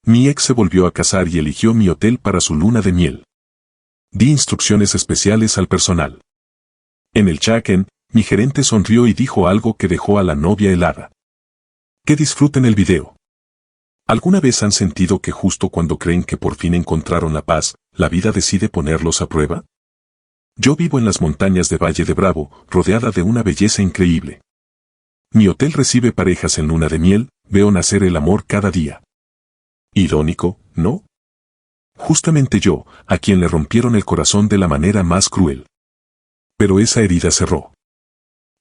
Mi ex se volvió a casar y eligió mi hotel para su luna de miel. Di instrucciones especiales al personal. En el check-in, mi gerente sonrió y dijo algo que dejó a la novia helada. Que disfruten el video. ¿Alguna vez han sentido que justo cuando creen que por fin encontraron la paz, la vida decide ponerlos a prueba? Yo vivo en las montañas de Valle de Bravo, rodeada de una belleza increíble. Mi hotel recibe parejas en luna de miel, veo nacer el amor cada día. Irónico, ¿no? Justamente yo, a quien le rompieron el corazón de la manera más cruel. Pero esa herida cerró.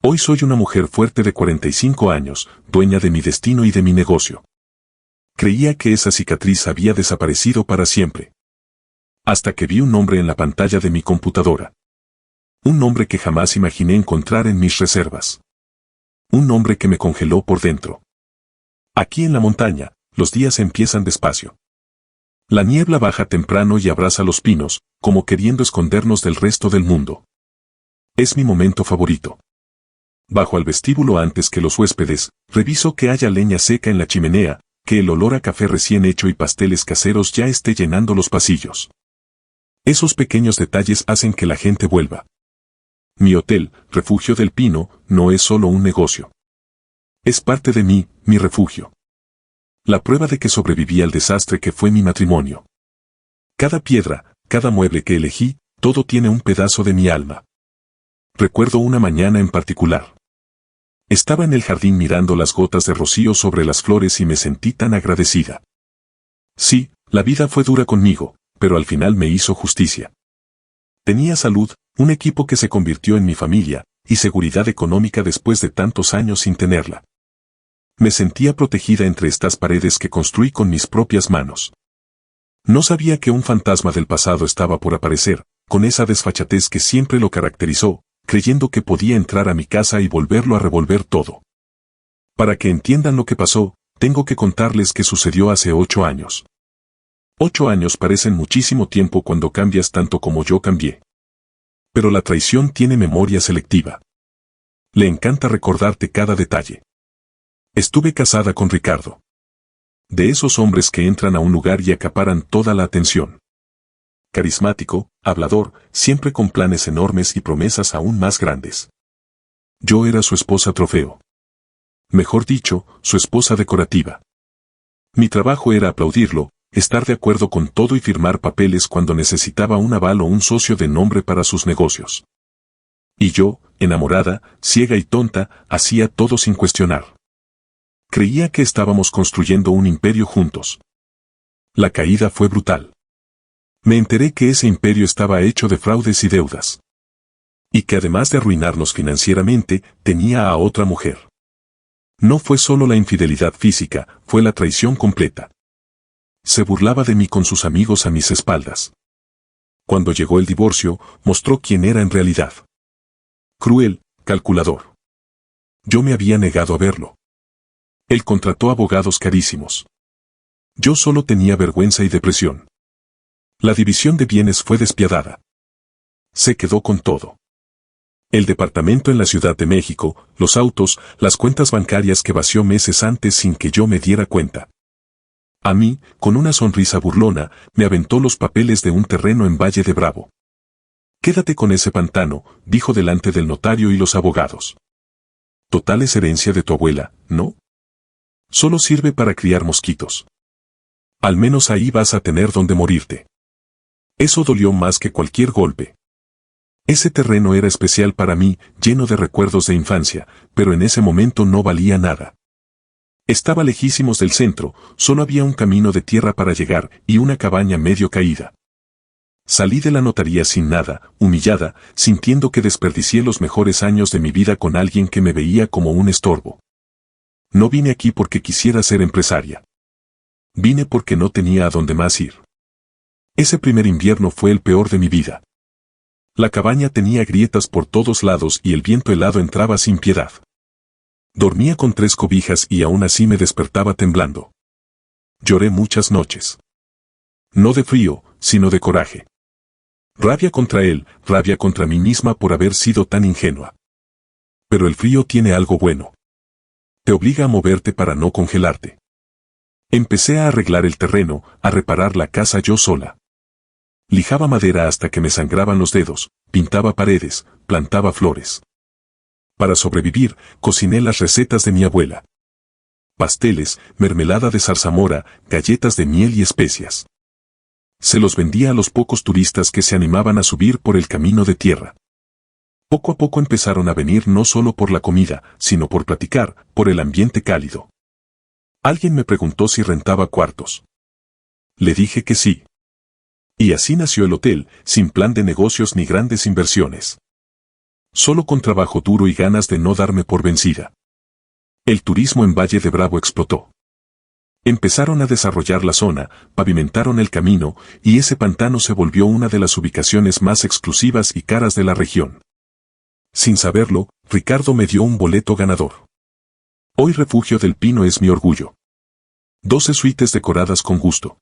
Hoy soy una mujer fuerte de 45 años, dueña de mi destino y de mi negocio. Creía que esa cicatriz había desaparecido para siempre. Hasta que vi un nombre en la pantalla de mi computadora. Un nombre que jamás imaginé encontrar en mis reservas. Un nombre que me congeló por dentro. Aquí en la montaña, los días empiezan despacio. La niebla baja temprano y abraza los pinos, como queriendo escondernos del resto del mundo. Es mi momento favorito. Bajo al vestíbulo antes que los huéspedes, reviso que haya leña seca en la chimenea, que el olor a café recién hecho y pasteles caseros ya esté llenando los pasillos. Esos pequeños detalles hacen que la gente vuelva. Mi hotel, Refugio del Pino, no es solo un negocio. Es parte de mí, mi refugio. La prueba de que sobreviví al desastre que fue mi matrimonio. Cada piedra, cada mueble que elegí, todo tiene un pedazo de mi alma. Recuerdo una mañana en particular. Estaba en el jardín mirando las gotas de rocío sobre las flores y me sentí tan agradecida. Sí, la vida fue dura conmigo, pero al final me hizo justicia. Tenía salud, un equipo que se convirtió en mi familia, y seguridad económica después de tantos años sin tenerla. Me sentía protegida entre estas paredes que construí con mis propias manos. No sabía que un fantasma del pasado estaba por aparecer, con esa desfachatez que siempre lo caracterizó, creyendo que podía entrar a mi casa y volverlo a revolver todo. Para que entiendan lo que pasó, tengo que contarles que sucedió hace 8 años. 8 años parecen muchísimo tiempo cuando cambias tanto como yo cambié. Pero la traición tiene memoria selectiva. Le encanta recordarte cada detalle. Estuve casada con Ricardo. De esos hombres que entran a un lugar y acaparan toda la atención. Carismático, hablador, siempre con planes enormes y promesas aún más grandes. Yo era su esposa trofeo. Mejor dicho, su esposa decorativa. Mi trabajo era aplaudirlo, estar de acuerdo con todo y firmar papeles cuando necesitaba un aval o un socio de nombre para sus negocios. Y yo, enamorada, ciega y tonta, hacía todo sin cuestionar. Creía que estábamos construyendo un imperio juntos. La caída fue brutal. Me enteré que ese imperio estaba hecho de fraudes y deudas. Y que además de arruinarnos financieramente, tenía a otra mujer. No fue solo la infidelidad física, fue la traición completa. Se burlaba de mí con sus amigos a mis espaldas. Cuando llegó el divorcio, mostró quién era en realidad. Cruel, calculador. Yo me había negado a verlo. Él contrató abogados carísimos. Yo solo tenía vergüenza y depresión. La división de bienes fue despiadada. Se quedó con todo. El departamento en la Ciudad de México, los autos, las cuentas bancarias que vació meses antes sin que yo me diera cuenta. A mí, con una sonrisa burlona, me aventó los papeles de un terreno en Valle de Bravo. Quédate con ese pantano, dijo delante del notario y los abogados. Total es herencia de tu abuela, ¿no? Solo sirve para criar mosquitos. Al menos ahí vas a tener donde morirte. Eso dolió más que cualquier golpe. Ese terreno era especial para mí, lleno de recuerdos de infancia, pero en ese momento no valía nada. Estaba lejísimos del centro, solo había un camino de tierra para llegar y una cabaña medio caída. Salí de la notaría sin nada, humillada, sintiendo que desperdicié los mejores años de mi vida con alguien que me veía como un estorbo. No vine aquí porque quisiera ser empresaria. Vine porque no tenía a dónde más ir. Ese primer invierno fue el peor de mi vida. La cabaña tenía grietas por todos lados y el viento helado entraba sin piedad. Dormía con 3 cobijas y aún así me despertaba temblando. Lloré muchas noches. No de frío, sino de coraje. Rabia contra él, rabia contra mí misma por haber sido tan ingenua. Pero el frío tiene algo bueno. Te obliga a moverte para no congelarte. Empecé a arreglar el terreno, a reparar la casa yo sola. Lijaba madera hasta que me sangraban los dedos, pintaba paredes, plantaba flores. Para sobrevivir, cociné las recetas de mi abuela. Pasteles, mermelada de zarzamora, galletas de miel y especias. Se los vendía a los pocos turistas que se animaban a subir por el camino de tierra. Poco a poco empezaron a venir no solo por la comida, sino por platicar, por el ambiente cálido. Alguien me preguntó si rentaba cuartos. Le dije que sí. Y así nació el hotel, sin plan de negocios ni grandes inversiones. Solo con trabajo duro y ganas de no darme por vencida. El turismo en Valle de Bravo explotó. Empezaron a desarrollar la zona, pavimentaron el camino, y ese pantano se volvió una de las ubicaciones más exclusivas y caras de la región. Sin saberlo, Ricardo me dio un boleto ganador. Hoy Refugio del Pino es mi orgullo. 12 suites decoradas con gusto.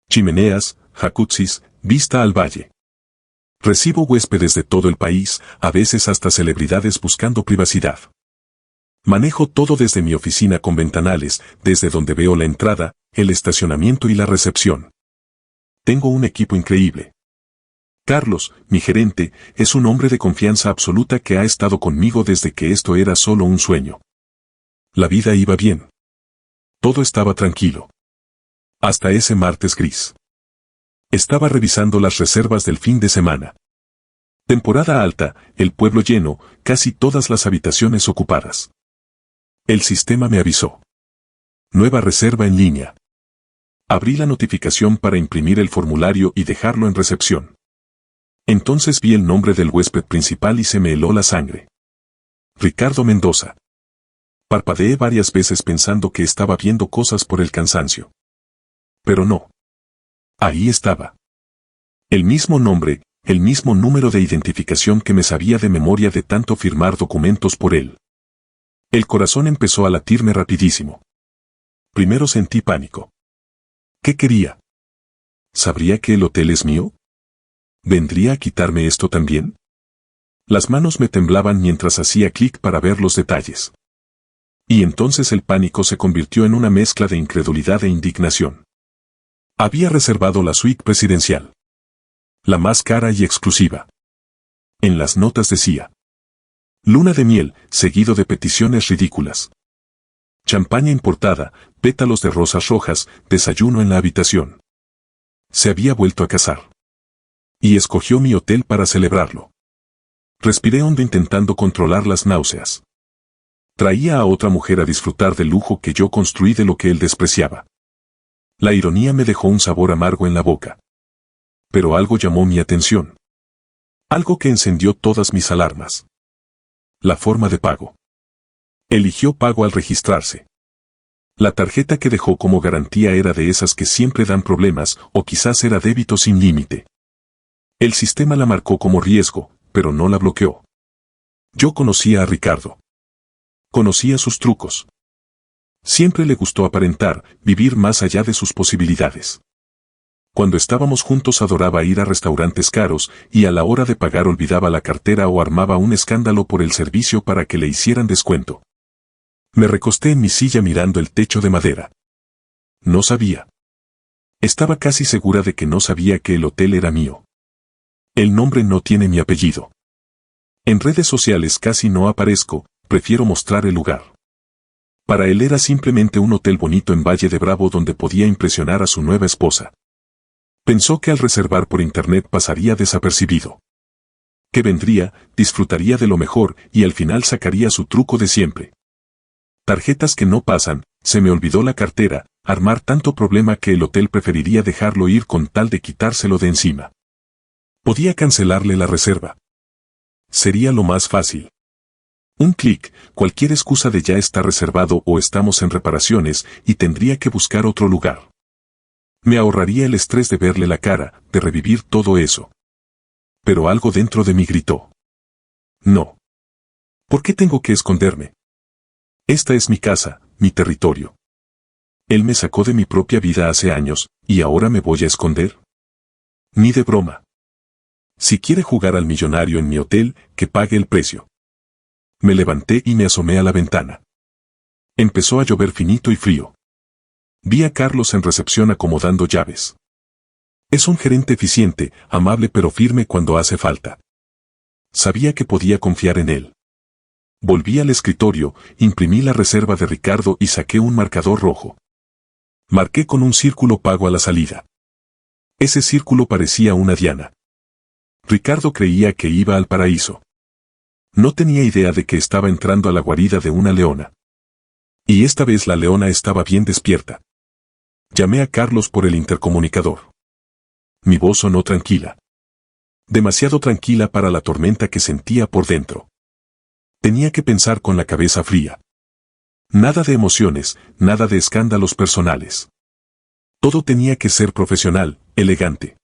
Chimeneas, jacuzzis, vista al valle. Recibo huéspedes de todo el país, a veces hasta celebridades buscando privacidad. Manejo todo desde mi oficina con ventanales, desde donde veo la entrada, el estacionamiento y la recepción. Tengo un equipo increíble. Carlos, mi gerente, es un hombre de confianza absoluta que ha estado conmigo desde que esto era solo un sueño. La vida iba bien. Todo estaba tranquilo. Hasta ese martes gris. Estaba revisando las reservas del fin de semana. Temporada alta, el pueblo lleno, casi todas las habitaciones ocupadas. El sistema me avisó. Nueva reserva en línea. Abrí la notificación para imprimir el formulario y dejarlo en recepción. Entonces vi el nombre del huésped principal y se me heló la sangre. Ricardo Mendoza. Parpadeé varias veces pensando que estaba viendo cosas por el cansancio. Pero no. Ahí estaba. El mismo nombre, el mismo número de identificación que me sabía de memoria de tanto firmar documentos por él. El corazón empezó a latirme rapidísimo. Primero sentí pánico. ¿Qué quería? ¿Sabría que el hotel es mío? ¿Vendría a quitarme esto también? Las manos me temblaban mientras hacía clic para ver los detalles. Y entonces el pánico se convirtió en una mezcla de incredulidad e indignación. Había reservado la suite presidencial. La más cara y exclusiva. En las notas decía: luna de miel, seguido de peticiones ridículas. Champaña importada, pétalos de rosas rojas, desayuno en la habitación. Se había vuelto a casar. Y escogió mi hotel para celebrarlo. Respiré hondo intentando controlar las náuseas. Traía a otra mujer a disfrutar del lujo que yo construí de lo que él despreciaba. La ironía me dejó un sabor amargo en la boca. Pero algo llamó mi atención. Algo que encendió todas mis alarmas. La forma de pago. Eligió pago al registrarse. La tarjeta que dejó como garantía era de esas que siempre dan problemas, o quizás era débito sin límite. El sistema la marcó como riesgo, pero no la bloqueó. Yo conocía a Ricardo. Conocía sus trucos. Siempre le gustó aparentar, vivir más allá de sus posibilidades. Cuando estábamos juntos adoraba ir a restaurantes caros, y a la hora de pagar olvidaba la cartera o armaba un escándalo por el servicio para que le hicieran descuento. Me recosté en mi silla mirando el techo de madera. No sabía. Estaba casi segura de que no sabía que el hotel era mío. El nombre no tiene mi apellido. En redes sociales casi no aparezco, prefiero mostrar el lugar. Para él era simplemente un hotel bonito en Valle de Bravo donde podía impresionar a su nueva esposa. Pensó que al reservar por internet pasaría desapercibido. Que vendría, disfrutaría de lo mejor y al final sacaría su truco de siempre. Tarjetas que no pasan, se me olvidó la cartera, armar tanto problema que el hotel preferiría dejarlo ir con tal de quitárselo de encima. Podía cancelarle la reserva. Sería lo más fácil. Un clic, cualquier excusa de ya está reservado o estamos en reparaciones y tendría que buscar otro lugar. Me ahorraría el estrés de verle la cara, de revivir todo eso. Pero algo dentro de mí gritó. No. ¿Por qué tengo que esconderme? Esta es mi casa, mi territorio. Él me sacó de mi propia vida hace años, ¿y ahora me voy a esconder? Ni de broma. Si quiere jugar al millonario en mi hotel, que pague el precio. Me levanté y me asomé a la ventana. Empezó a llover finito y frío. Vi a Carlos en recepción acomodando llaves. Es un gerente eficiente, amable pero firme cuando hace falta. Sabía que podía confiar en él. Volví al escritorio, imprimí la reserva de Ricardo y saqué un marcador rojo. Marqué con un círculo pago a la salida. Ese círculo parecía una diana. Ricardo creía que iba al paraíso. No tenía idea de que estaba entrando a la guarida de una leona. Y esta vez la leona estaba bien despierta. Llamé a Carlos por el intercomunicador. Mi voz sonó tranquila. Demasiado tranquila para la tormenta que sentía por dentro. Tenía que pensar con la cabeza fría. Nada de emociones, nada de escándalos personales. Todo tenía que ser profesional, elegante.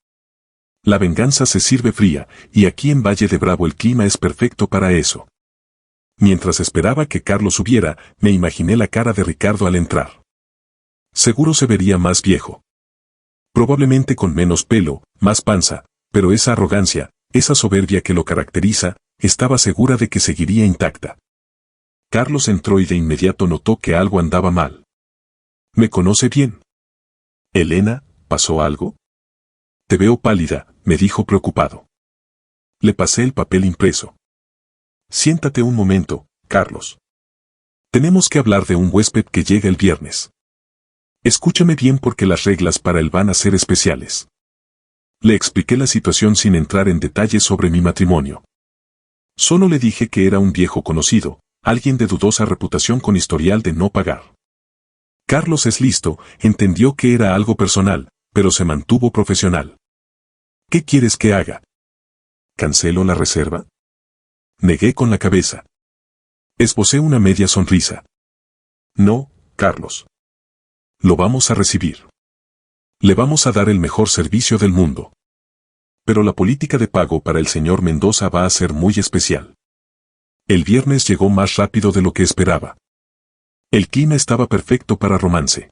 La venganza se sirve fría, y aquí en Valle de Bravo el clima es perfecto para eso. Mientras esperaba que Carlos subiera, me imaginé la cara de Ricardo al entrar. Seguro se vería más viejo. Probablemente con menos pelo, más panza, pero esa arrogancia, esa soberbia que lo caracteriza, estaba segura de que seguiría intacta. Carlos entró y de inmediato notó que algo andaba mal. ¿Me conoce bien? Elena, ¿pasó algo? Te veo pálida, me dijo preocupado. Le pasé el papel impreso. Siéntate un momento, Carlos. Tenemos que hablar de un huésped que llega el viernes. Escúchame bien porque las reglas para él van a ser especiales. Le expliqué la situación sin entrar en detalles sobre mi matrimonio. Solo le dije que era un viejo conocido, alguien de dudosa reputación con historial de no pagar. Carlos es listo, entendió que era algo personal, pero se mantuvo profesional. ¿Qué quieres que haga? ¿Cancelo la reserva? Negué con la cabeza. Esbocé una media sonrisa. No, Carlos. Lo vamos a recibir. Le vamos a dar el mejor servicio del mundo. Pero la política de pago para el señor Mendoza va a ser muy especial. El viernes llegó más rápido de lo que esperaba. El clima estaba perfecto para romance.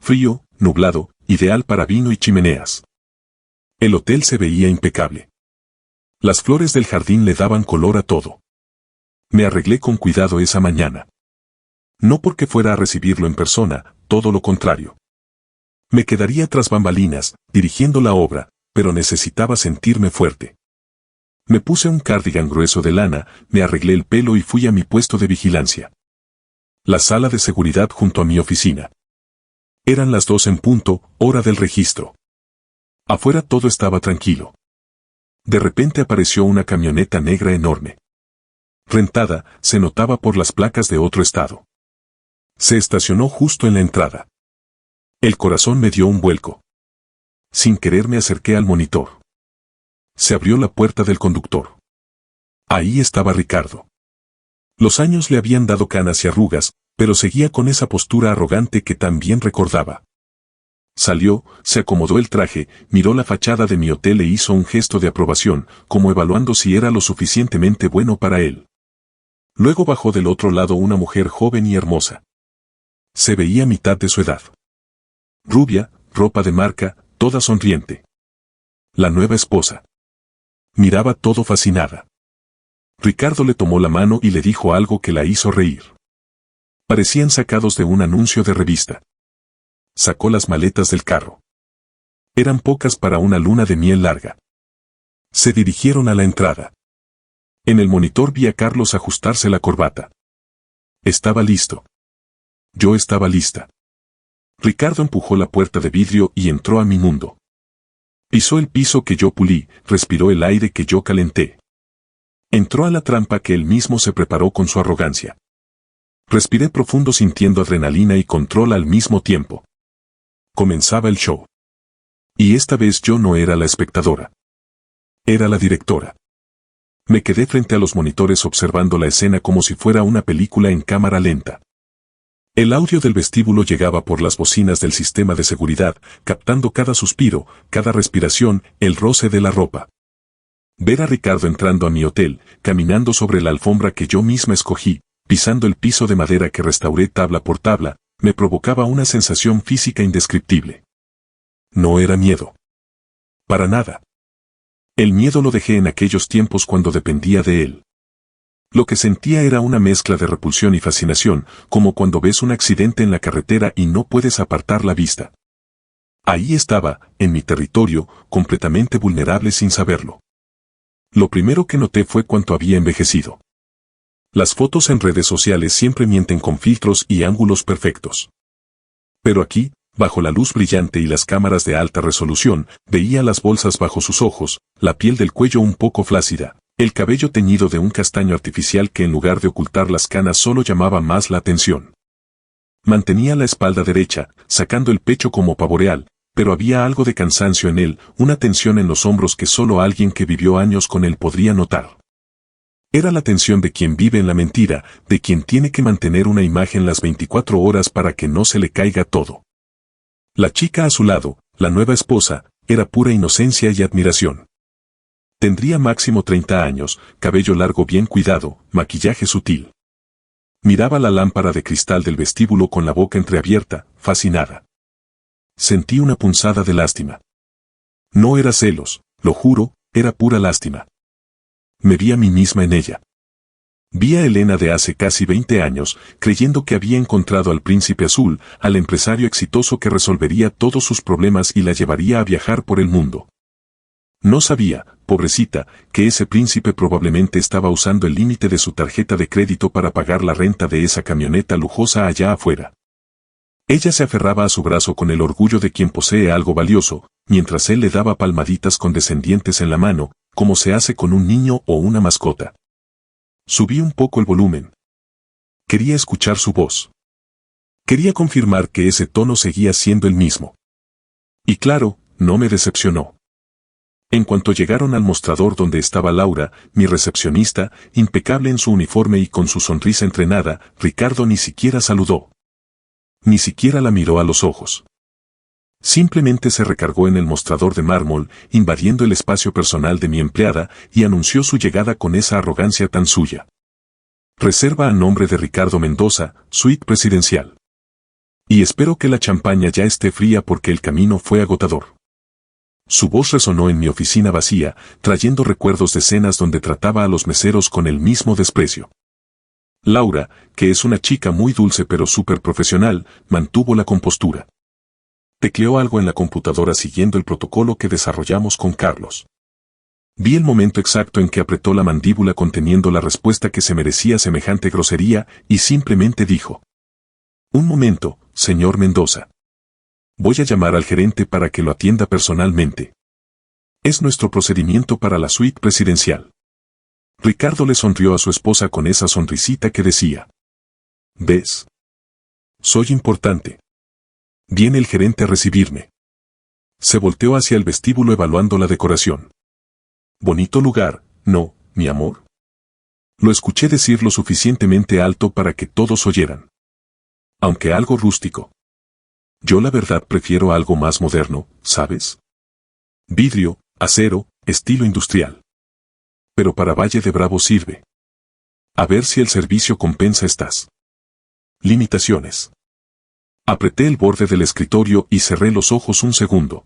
Frío, nublado, ideal para vino y chimeneas. El hotel se veía impecable. Las flores del jardín le daban color a todo. Me arreglé con cuidado esa mañana. No porque fuera a recibirlo en persona, todo lo contrario. Me quedaría tras bambalinas, dirigiendo la obra, pero necesitaba sentirme fuerte. Me puse un cardigan grueso de lana, me arreglé el pelo y fui a mi puesto de vigilancia. La sala de seguridad junto a mi oficina. Eran las 2 en punto, hora del registro. Afuera todo estaba tranquilo. De repente apareció una camioneta negra enorme. Rentada, se notaba por las placas de otro estado. Se estacionó justo en la entrada. El corazón me dio un vuelco. Sin querer me acerqué al monitor. Se abrió la puerta del conductor. Ahí estaba Ricardo. Los años le habían dado canas y arrugas, pero seguía con esa postura arrogante que tan bien recordaba. Salió, se acomodó el traje, miró la fachada de mi hotel e hizo un gesto de aprobación, como evaluando si era lo suficientemente bueno para él. Luego bajó del otro lado una mujer joven y hermosa. Se veía mitad de su edad. Rubia, ropa de marca, toda sonriente. La nueva esposa. Miraba todo fascinada. Ricardo le tomó la mano y le dijo algo que la hizo reír. Parecían sacados de un anuncio de revista. Sacó las maletas del carro. Eran pocas para una luna de miel larga. Se dirigieron a la entrada. En el monitor vi a Carlos ajustarse la corbata. Estaba listo. Yo estaba lista. Ricardo empujó la puerta de vidrio y entró a mi mundo. Pisó el piso que yo pulí, respiró el aire que yo calenté. Entró a la trampa que él mismo se preparó con su arrogancia. Respiré profundo sintiendo adrenalina y control al mismo tiempo. Comenzaba el show. Y esta vez yo no era la espectadora. Era la directora. Me quedé frente a los monitores observando la escena como si fuera una película en cámara lenta. El audio del vestíbulo llegaba por las bocinas del sistema de seguridad, captando cada suspiro, cada respiración, el roce de la ropa. Ver a Ricardo entrando a mi hotel, caminando sobre la alfombra que yo misma escogí, pisando el piso de madera que restauré tabla por tabla, me provocaba una sensación física indescriptible. No era miedo. Para nada. El miedo lo dejé en aquellos tiempos cuando dependía de él. Lo que sentía era una mezcla de repulsión y fascinación, como cuando ves un accidente en la carretera y no puedes apartar la vista. Ahí estaba, en mi territorio, completamente vulnerable sin saberlo. Lo primero que noté fue cuánto había envejecido. Las fotos en redes sociales siempre mienten con filtros y ángulos perfectos. Pero aquí, bajo la luz brillante y las cámaras de alta resolución, veía las bolsas bajo sus ojos, la piel del cuello un poco flácida, el cabello teñido de un castaño artificial que en lugar de ocultar las canas solo llamaba más la atención. Mantenía la espalda derecha, sacando el pecho como pavo real, pero había algo de cansancio en él, una tensión en los hombros que solo alguien que vivió años con él podría notar. Era la tensión de quien vive en la mentira, de quien tiene que mantener una imagen las 24 horas para que no se le caiga todo. La chica a su lado, la nueva esposa, era pura inocencia y admiración. Tendría máximo 30 años, cabello largo bien cuidado, maquillaje sutil. Miraba la lámpara de cristal del vestíbulo con la boca entreabierta, fascinada. Sentí una punzada de lástima. No era celos, lo juro, era pura lástima. Me vi a mí misma en ella. Vi a Elena de hace casi 20 años, creyendo que había encontrado al príncipe azul, al empresario exitoso que resolvería todos sus problemas y la llevaría a viajar por el mundo. No sabía, pobrecita, que ese príncipe probablemente estaba usando el límite de su tarjeta de crédito para pagar la renta de esa camioneta lujosa allá afuera. Ella se aferraba a su brazo con el orgullo de quien posee algo valioso, mientras él le daba palmaditas condescendientes en la mano, como se hace con un niño o una mascota. Subí un poco el volumen. Quería escuchar su voz. Quería confirmar que ese tono seguía siendo el mismo. Y claro, no me decepcionó. En cuanto llegaron al mostrador donde estaba Laura, mi recepcionista, impecable en su uniforme y con su sonrisa entrenada, Ricardo ni siquiera saludó. Ni siquiera la miró a los ojos. Simplemente se recargó en el mostrador de mármol, invadiendo el espacio personal de mi empleada, y anunció su llegada con esa arrogancia tan suya. Reserva a nombre de Ricardo Mendoza, suite presidencial. Y espero que la champaña ya esté fría porque el camino fue agotador. Su voz resonó en mi oficina vacía, trayendo recuerdos de escenas donde trataba a los meseros con el mismo desprecio. Laura, que es una chica muy dulce pero súper profesional, mantuvo la compostura. Tecleó algo en la computadora siguiendo el protocolo que desarrollamos con Carlos. Vi el momento exacto en que apretó la mandíbula conteniendo la respuesta que se merecía semejante grosería, y simplemente dijo: «Un momento, señor Mendoza. Voy a llamar al gerente para que lo atienda personalmente. Es nuestro procedimiento para la suite presidencial». Ricardo le sonrió a su esposa con esa sonrisita que decía: «¿Ves? Soy importante. Viene el gerente a recibirme». Se volteó hacia el vestíbulo evaluando la decoración. «Bonito lugar, ¿no, mi amor?». Lo escuché decir lo suficientemente alto para que todos oyeran. Aunque algo rústico. Yo la verdad prefiero algo más moderno, ¿sabes? Vidrio, acero, estilo industrial. Pero para Valle de Bravo sirve. A ver si el servicio compensa estas limitaciones. Apreté el borde del escritorio y cerré los ojos un segundo.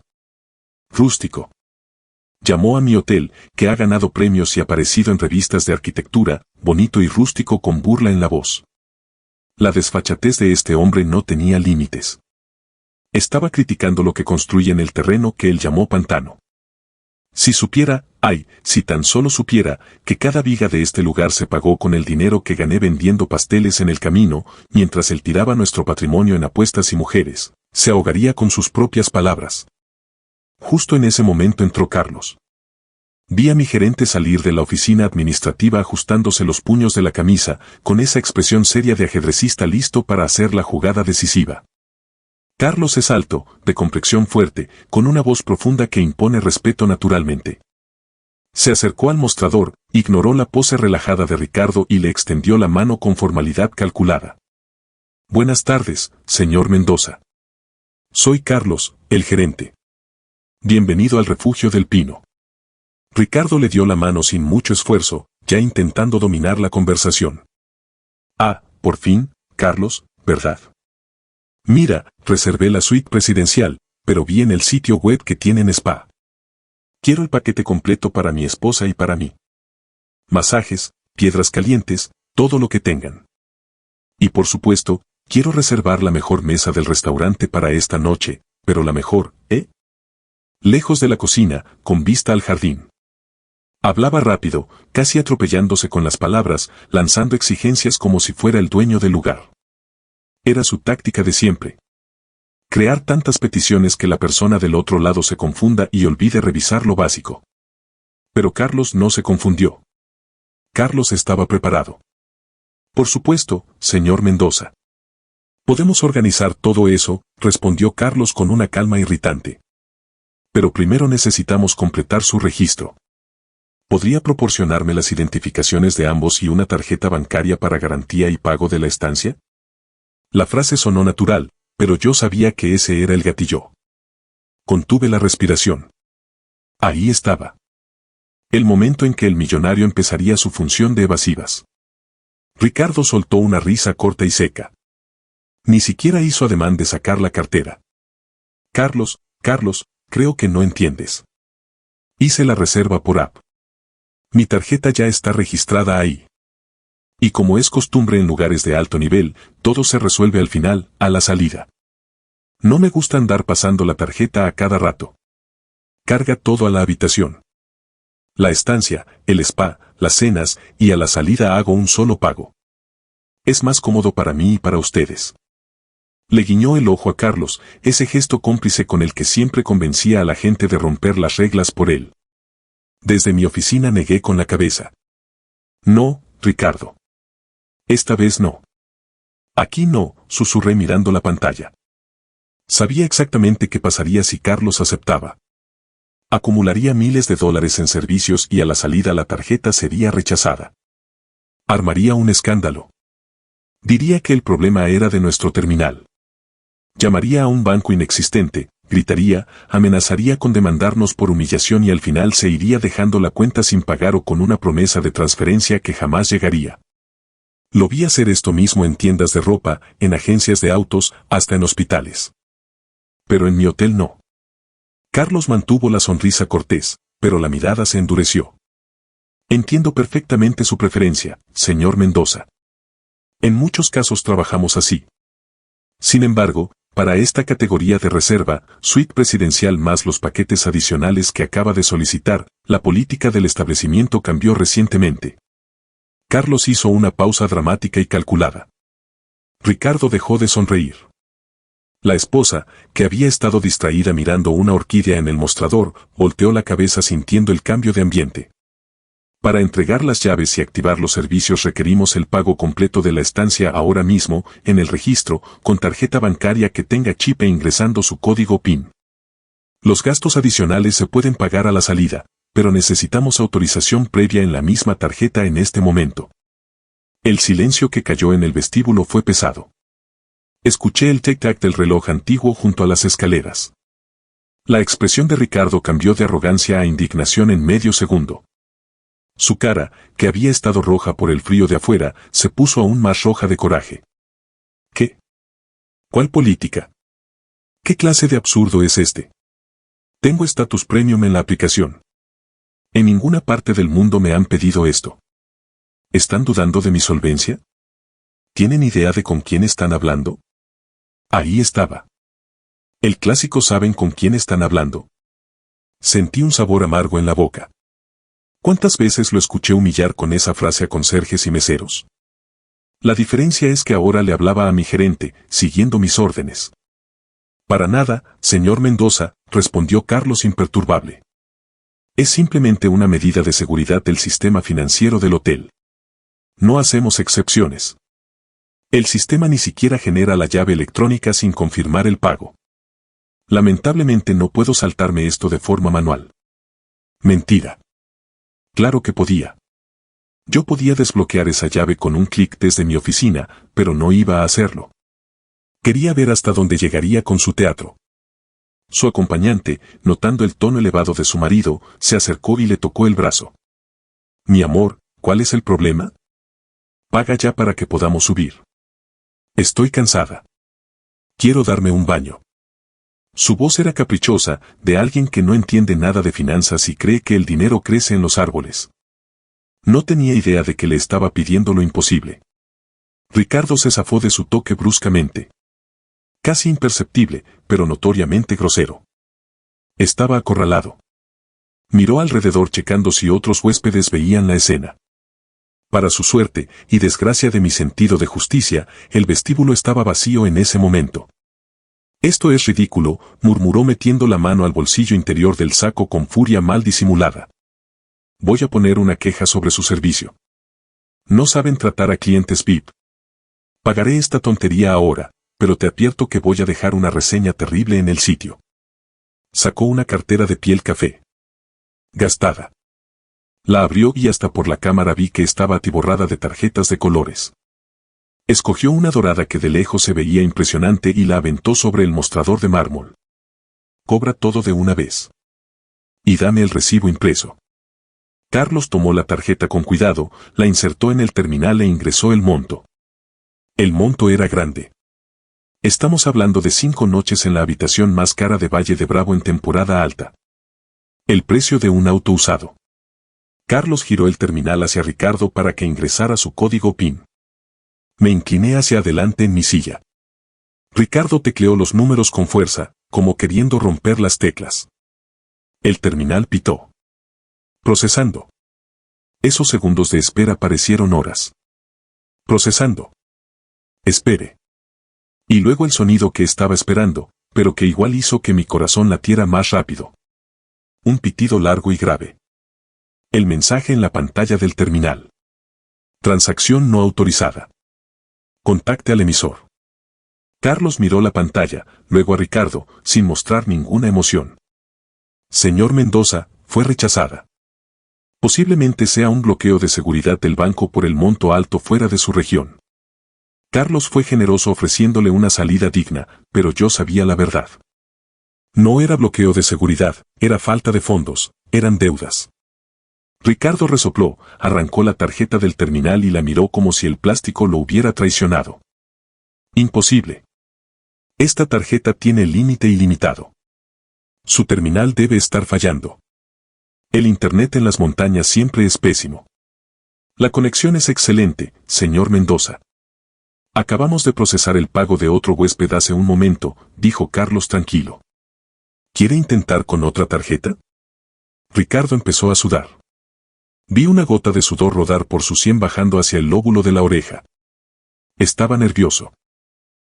Rústico. Llamó a mi hotel, que ha ganado premios y aparecido en revistas de arquitectura, bonito y rústico con burla en la voz. La desfachatez de este hombre no tenía límites. Estaba criticando lo que construye en el terreno que él llamó pantano. Si supiera, si tan solo supiera, que cada viga de este lugar se pagó con el dinero que gané vendiendo pasteles en el camino, mientras él tiraba nuestro patrimonio en apuestas y mujeres, se ahogaría con sus propias palabras. Justo en ese momento entró Carlos. Vi a mi gerente salir de la oficina administrativa ajustándose los puños de la camisa, con esa expresión seria de ajedrecista listo para hacer la jugada decisiva. Carlos es alto, de complexión fuerte, con una voz profunda que impone respeto naturalmente. Se acercó al mostrador, ignoró la pose relajada de Ricardo y le extendió la mano con formalidad calculada. «Buenas tardes, señor Mendoza. Soy Carlos, el gerente. Bienvenido al refugio del Pino». Ricardo le dio la mano sin mucho esfuerzo, ya intentando dominar la conversación. «Ah, por fin, Carlos, ¿verdad? Mira, reservé la suite presidencial, pero vi en el sitio web que tienen spa. Quiero el paquete completo para mi esposa y para mí. Masajes, piedras calientes, todo lo que tengan. Y por supuesto, quiero reservar la mejor mesa del restaurante para esta noche, pero la mejor, ¿eh? Lejos de la cocina, con vista al jardín. Hablaba rápido, casi atropellándose con las palabras, lanzando exigencias como si fuera el dueño del lugar. Era su táctica de siempre. Crear tantas peticiones que la persona del otro lado se confunda y olvide revisar lo básico. Pero Carlos no se confundió. Carlos estaba preparado. Por supuesto, señor Mendoza. Podemos organizar todo eso, respondió Carlos con una calma irritante. Pero primero necesitamos completar su registro. ¿Podría proporcionarme las identificaciones de ambos y una tarjeta bancaria para garantía y pago de la estancia? La frase sonó natural, pero yo sabía que ese era el gatillo. Contuve la respiración. Ahí estaba. El momento en que el millonario empezaría su función de evasivas. Ricardo soltó una risa corta y seca. Ni siquiera hizo ademán de sacar la cartera. Carlos, creo que no entiendes. Hice la reserva por app. Mi tarjeta ya está registrada ahí. Y como es costumbre en lugares de alto nivel, todo se resuelve al final, a la salida. No me gusta andar pasando la tarjeta a cada rato. Carga todo a la habitación. La estancia, el spa, las cenas, y a la salida hago un solo pago. Es más cómodo para mí y para ustedes. Le guiñó el ojo a Carlos, ese gesto cómplice con el que siempre convencía a la gente de romper las reglas por él. Desde mi oficina negué con la cabeza. No, Ricardo. Esta vez no. Aquí no, susurré mirando la pantalla. Sabía exactamente qué pasaría si Carlos aceptaba. Acumularía miles de dólares en servicios y a la salida la tarjeta sería rechazada. Armaría un escándalo. Diría que el problema era de nuestro terminal. Llamaría a un banco inexistente, gritaría, amenazaría con demandarnos por humillación y al final se iría dejando la cuenta sin pagar o con una promesa de transferencia que jamás llegaría. Lo vi hacer esto mismo en tiendas de ropa, en agencias de autos, hasta en hospitales. Pero en mi hotel no. Carlos mantuvo la sonrisa cortés, pero la mirada se endureció. Entiendo perfectamente su preferencia, señor Mendoza. En muchos casos trabajamos así. Sin embargo, para esta categoría de reserva, suite presidencial más los paquetes adicionales que acaba de solicitar, la política del establecimiento cambió recientemente. Carlos hizo una pausa dramática y calculada. Ricardo dejó de sonreír. La esposa, que había estado distraída mirando una orquídea en el mostrador, volteó la cabeza sintiendo el cambio de ambiente. Para entregar las llaves y activar los servicios requerimos el pago completo de la estancia ahora mismo, en el registro, con tarjeta bancaria que tenga chip e ingresando su código PIN. Los gastos adicionales se pueden pagar a la salida, pero necesitamos autorización previa en la misma tarjeta en este momento. El silencio que cayó en el vestíbulo fue pesado. Escuché el tic-tac del reloj antiguo junto a las escaleras. La expresión de Ricardo cambió de arrogancia a indignación en medio segundo. Su cara, que había estado roja por el frío de afuera, se puso aún más roja de coraje. ¿Qué? ¿Cuál política? ¿Qué clase de absurdo es este? Tengo estatus premium en la aplicación. En ninguna parte del mundo me han pedido esto. ¿Están dudando de mi solvencia? ¿Tienen idea de con quién están hablando? Ahí estaba. El clásico ¿saben con quién están hablando? Sentí un sabor amargo en la boca. ¿Cuántas veces lo escuché humillar con esa frase a conserjes y meseros? La diferencia es que ahora le hablaba a mi gerente, siguiendo mis órdenes. Para nada, señor Mendoza, respondió Carlos imperturbable. Es simplemente una medida de seguridad del sistema financiero del hotel. No hacemos excepciones. El sistema ni siquiera genera la llave electrónica sin confirmar el pago. Lamentablemente no puedo saltarme esto de forma manual. Mentira. Claro que podía. Yo podía desbloquear esa llave con un clic desde mi oficina, pero no iba a hacerlo. Quería ver hasta dónde llegaría con su teatro. Su acompañante, notando el tono elevado de su marido, se acercó y le tocó el brazo. Mi amor, ¿cuál es el problema? Paga ya para que podamos subir. Estoy cansada. Quiero darme un baño. Su voz era caprichosa, de alguien que no entiende nada de finanzas y cree que el dinero crece en los árboles. No tenía idea de que le estaba pidiendo lo imposible. Ricardo se zafó de su toque bruscamente. Casi imperceptible, pero notoriamente grosero. Estaba acorralado. Miró alrededor checando si otros huéspedes veían la escena. Para su suerte, y desgracia de mi sentido de justicia, el vestíbulo estaba vacío en ese momento. Esto es ridículo, murmuró metiendo la mano al bolsillo interior del saco con furia mal disimulada. Voy a poner una queja sobre su servicio. No saben tratar a clientes VIP. Pagaré esta tontería ahora, pero te advierto que voy a dejar una reseña terrible en el sitio. Sacó una cartera de piel café. Gastada. La abrió y hasta por la cámara vi que estaba atiborrada de tarjetas de colores. Escogió una dorada que de lejos se veía impresionante y la aventó sobre el mostrador de mármol. Cobra todo de una vez. Y dame el recibo impreso. Carlos tomó la tarjeta con cuidado, la insertó en el terminal e ingresó el monto. El monto era grande. Estamos hablando de 5 noches en la habitación más cara de Valle de Bravo en temporada alta. El precio de un auto usado. Carlos giró el terminal hacia Ricardo para que ingresara su código PIN. Me incliné hacia adelante en mi silla. Ricardo tecleó los números con fuerza, como queriendo romper las teclas. El terminal pitó. Procesando. Esos segundos de espera parecieron horas. Procesando. Espere. Y luego el sonido que estaba esperando, pero que igual hizo que mi corazón latiera más rápido. Un pitido largo y grave. El mensaje en la pantalla del terminal. Transacción no autorizada. Contacte al emisor. Carlos miró la pantalla, luego a Ricardo, sin mostrar ninguna emoción. Señor Mendoza, fue rechazada. Posiblemente sea un bloqueo de seguridad del banco por el monto alto fuera de su región. Carlos fue generoso ofreciéndole una salida digna, pero yo sabía la verdad. No era bloqueo de seguridad, era falta de fondos, eran deudas. Ricardo resopló, arrancó la tarjeta del terminal y la miró como si el plástico lo hubiera traicionado. Imposible. Esta tarjeta tiene límite ilimitado. Su terminal debe estar fallando. El internet en las montañas siempre es pésimo. La conexión es excelente, señor Mendoza. Acabamos de procesar el pago de otro huésped hace un momento, dijo Carlos tranquilo. ¿Quiere intentar con otra tarjeta? Ricardo empezó a sudar. Vi una gota de sudor rodar por su sien bajando hacia el lóbulo de la oreja. Estaba nervioso.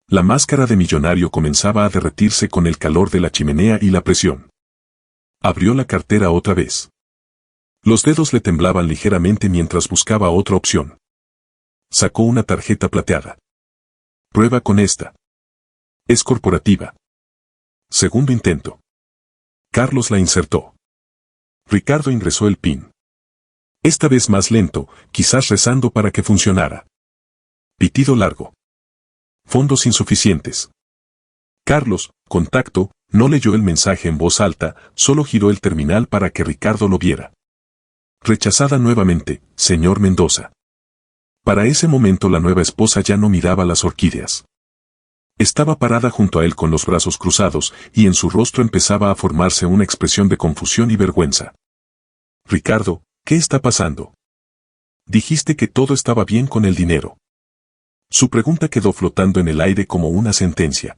La máscara de millonario comenzaba a derretirse con el calor de la chimenea y la presión. Abrió la cartera otra vez. Los dedos le temblaban ligeramente mientras buscaba otra opción. Sacó una tarjeta plateada. Prueba con esta. Es corporativa. Segundo intento. Carlos la insertó. Ricardo ingresó el PIN. Esta vez más lento, quizás rezando para que funcionara. Pitido largo. Fondos insuficientes. Carlos, contacto, no leyó el mensaje en voz alta, solo giró el terminal para que Ricardo lo viera. Rechazada nuevamente, señor Mendoza. Para ese momento la nueva esposa ya no miraba las orquídeas. Estaba parada junto a él con los brazos cruzados, y en su rostro empezaba a formarse una expresión de confusión y vergüenza. Ricardo, ¿qué está pasando? Dijiste que todo estaba bien con el dinero. Su pregunta quedó flotando en el aire como una sentencia.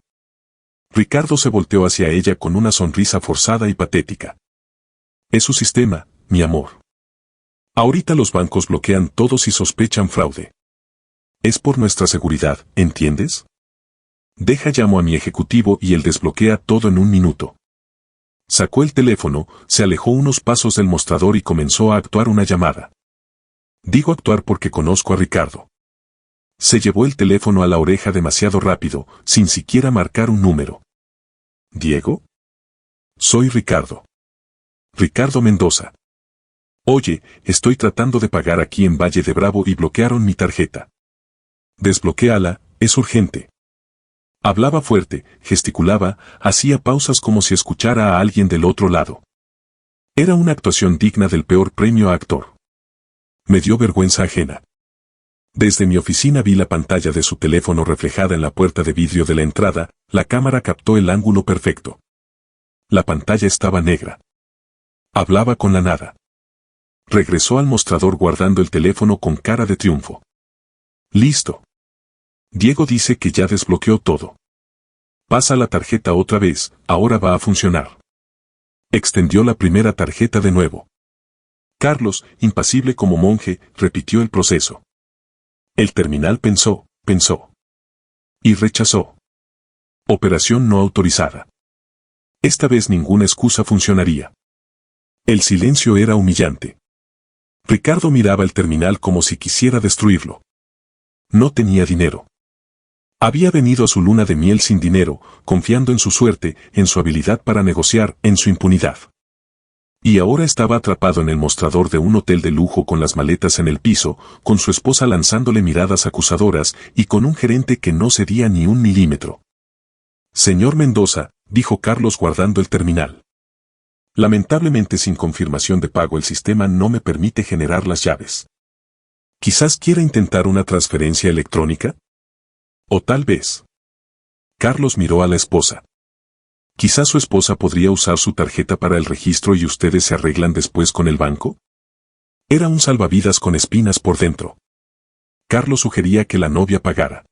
Ricardo se volteó hacia ella con una sonrisa forzada y patética. Es su sistema, mi amor. Ahorita los bancos bloquean todo si sospechan fraude. Es por nuestra seguridad, ¿entiendes? Llamo a mi ejecutivo y él desbloquea todo en un minuto. Sacó el teléfono, se alejó unos pasos del mostrador y comenzó a actuar una llamada. Digo actuar porque conozco a Ricardo. Se llevó el teléfono a la oreja demasiado rápido, sin siquiera marcar un número. ¿Diego? Soy Ricardo. Ricardo Mendoza. Oye, estoy tratando de pagar aquí en Valle de Bravo y bloquearon mi tarjeta. Desbloquéala, es urgente. Hablaba fuerte, gesticulaba, hacía pausas como si escuchara a alguien del otro lado. Era una actuación digna del peor premio a actor. Me dio vergüenza ajena. Desde mi oficina vi la pantalla de su teléfono reflejada en la puerta de vidrio de la entrada, la cámara captó el ángulo perfecto. La pantalla estaba negra. Hablaba con la nada. Regresó al mostrador guardando el teléfono con cara de triunfo. Listo. Diego dice que ya desbloqueó todo. Pasa la tarjeta otra vez, ahora va a funcionar. Extendió la primera tarjeta de nuevo. Carlos, impasible como monje, repitió el proceso. El terminal pensó. Y rechazó. Operación no autorizada. Esta vez ninguna excusa funcionaría. El silencio era humillante. Ricardo miraba el terminal como si quisiera destruirlo. No tenía dinero. Había venido a su luna de miel sin dinero, confiando en su suerte, en su habilidad para negociar, en su impunidad. Y ahora estaba atrapado en el mostrador de un hotel de lujo con las maletas en el piso, con su esposa lanzándole miradas acusadoras y con un gerente que no cedía ni un milímetro. Señor Mendoza, dijo Carlos guardando el terminal. Lamentablemente sin confirmación de pago el sistema no me permite generar las llaves. ¿Quizás quiera intentar una transferencia electrónica? O tal vez. Carlos miró a la esposa. ¿Quizás su esposa podría usar su tarjeta para el registro y ustedes se arreglan después con el banco? Era un salvavidas con espinas por dentro. Carlos sugería que la novia pagara.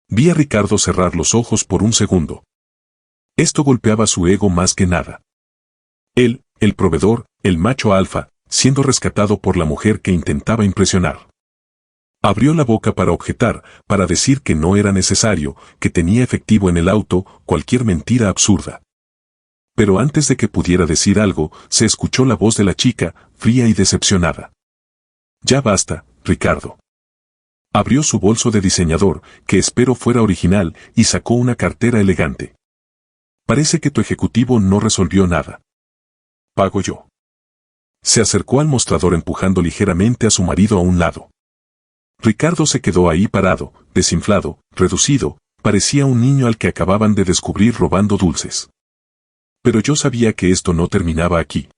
Vi a Ricardo cerrar los ojos por un segundo. Esto golpeaba su ego más que nada. Él, el proveedor, el macho alfa, siendo rescatado por la mujer que intentaba impresionar. Abrió la boca para objetar, para decir que no era necesario, que tenía efectivo en el auto, cualquier mentira absurda. Pero antes de que pudiera decir algo, se escuchó la voz de la chica, fría y decepcionada. Ya basta, Ricardo. Abrió su bolso de diseñador, que espero fuera original, y sacó una cartera elegante. Parece que tu ejecutivo no resolvió nada. Pago yo. Se acercó al mostrador empujando ligeramente a su marido a un lado. Ricardo se quedó ahí parado, desinflado, reducido, parecía un niño al que acababan de descubrir robando dulces. Pero yo sabía que esto no terminaba aquí.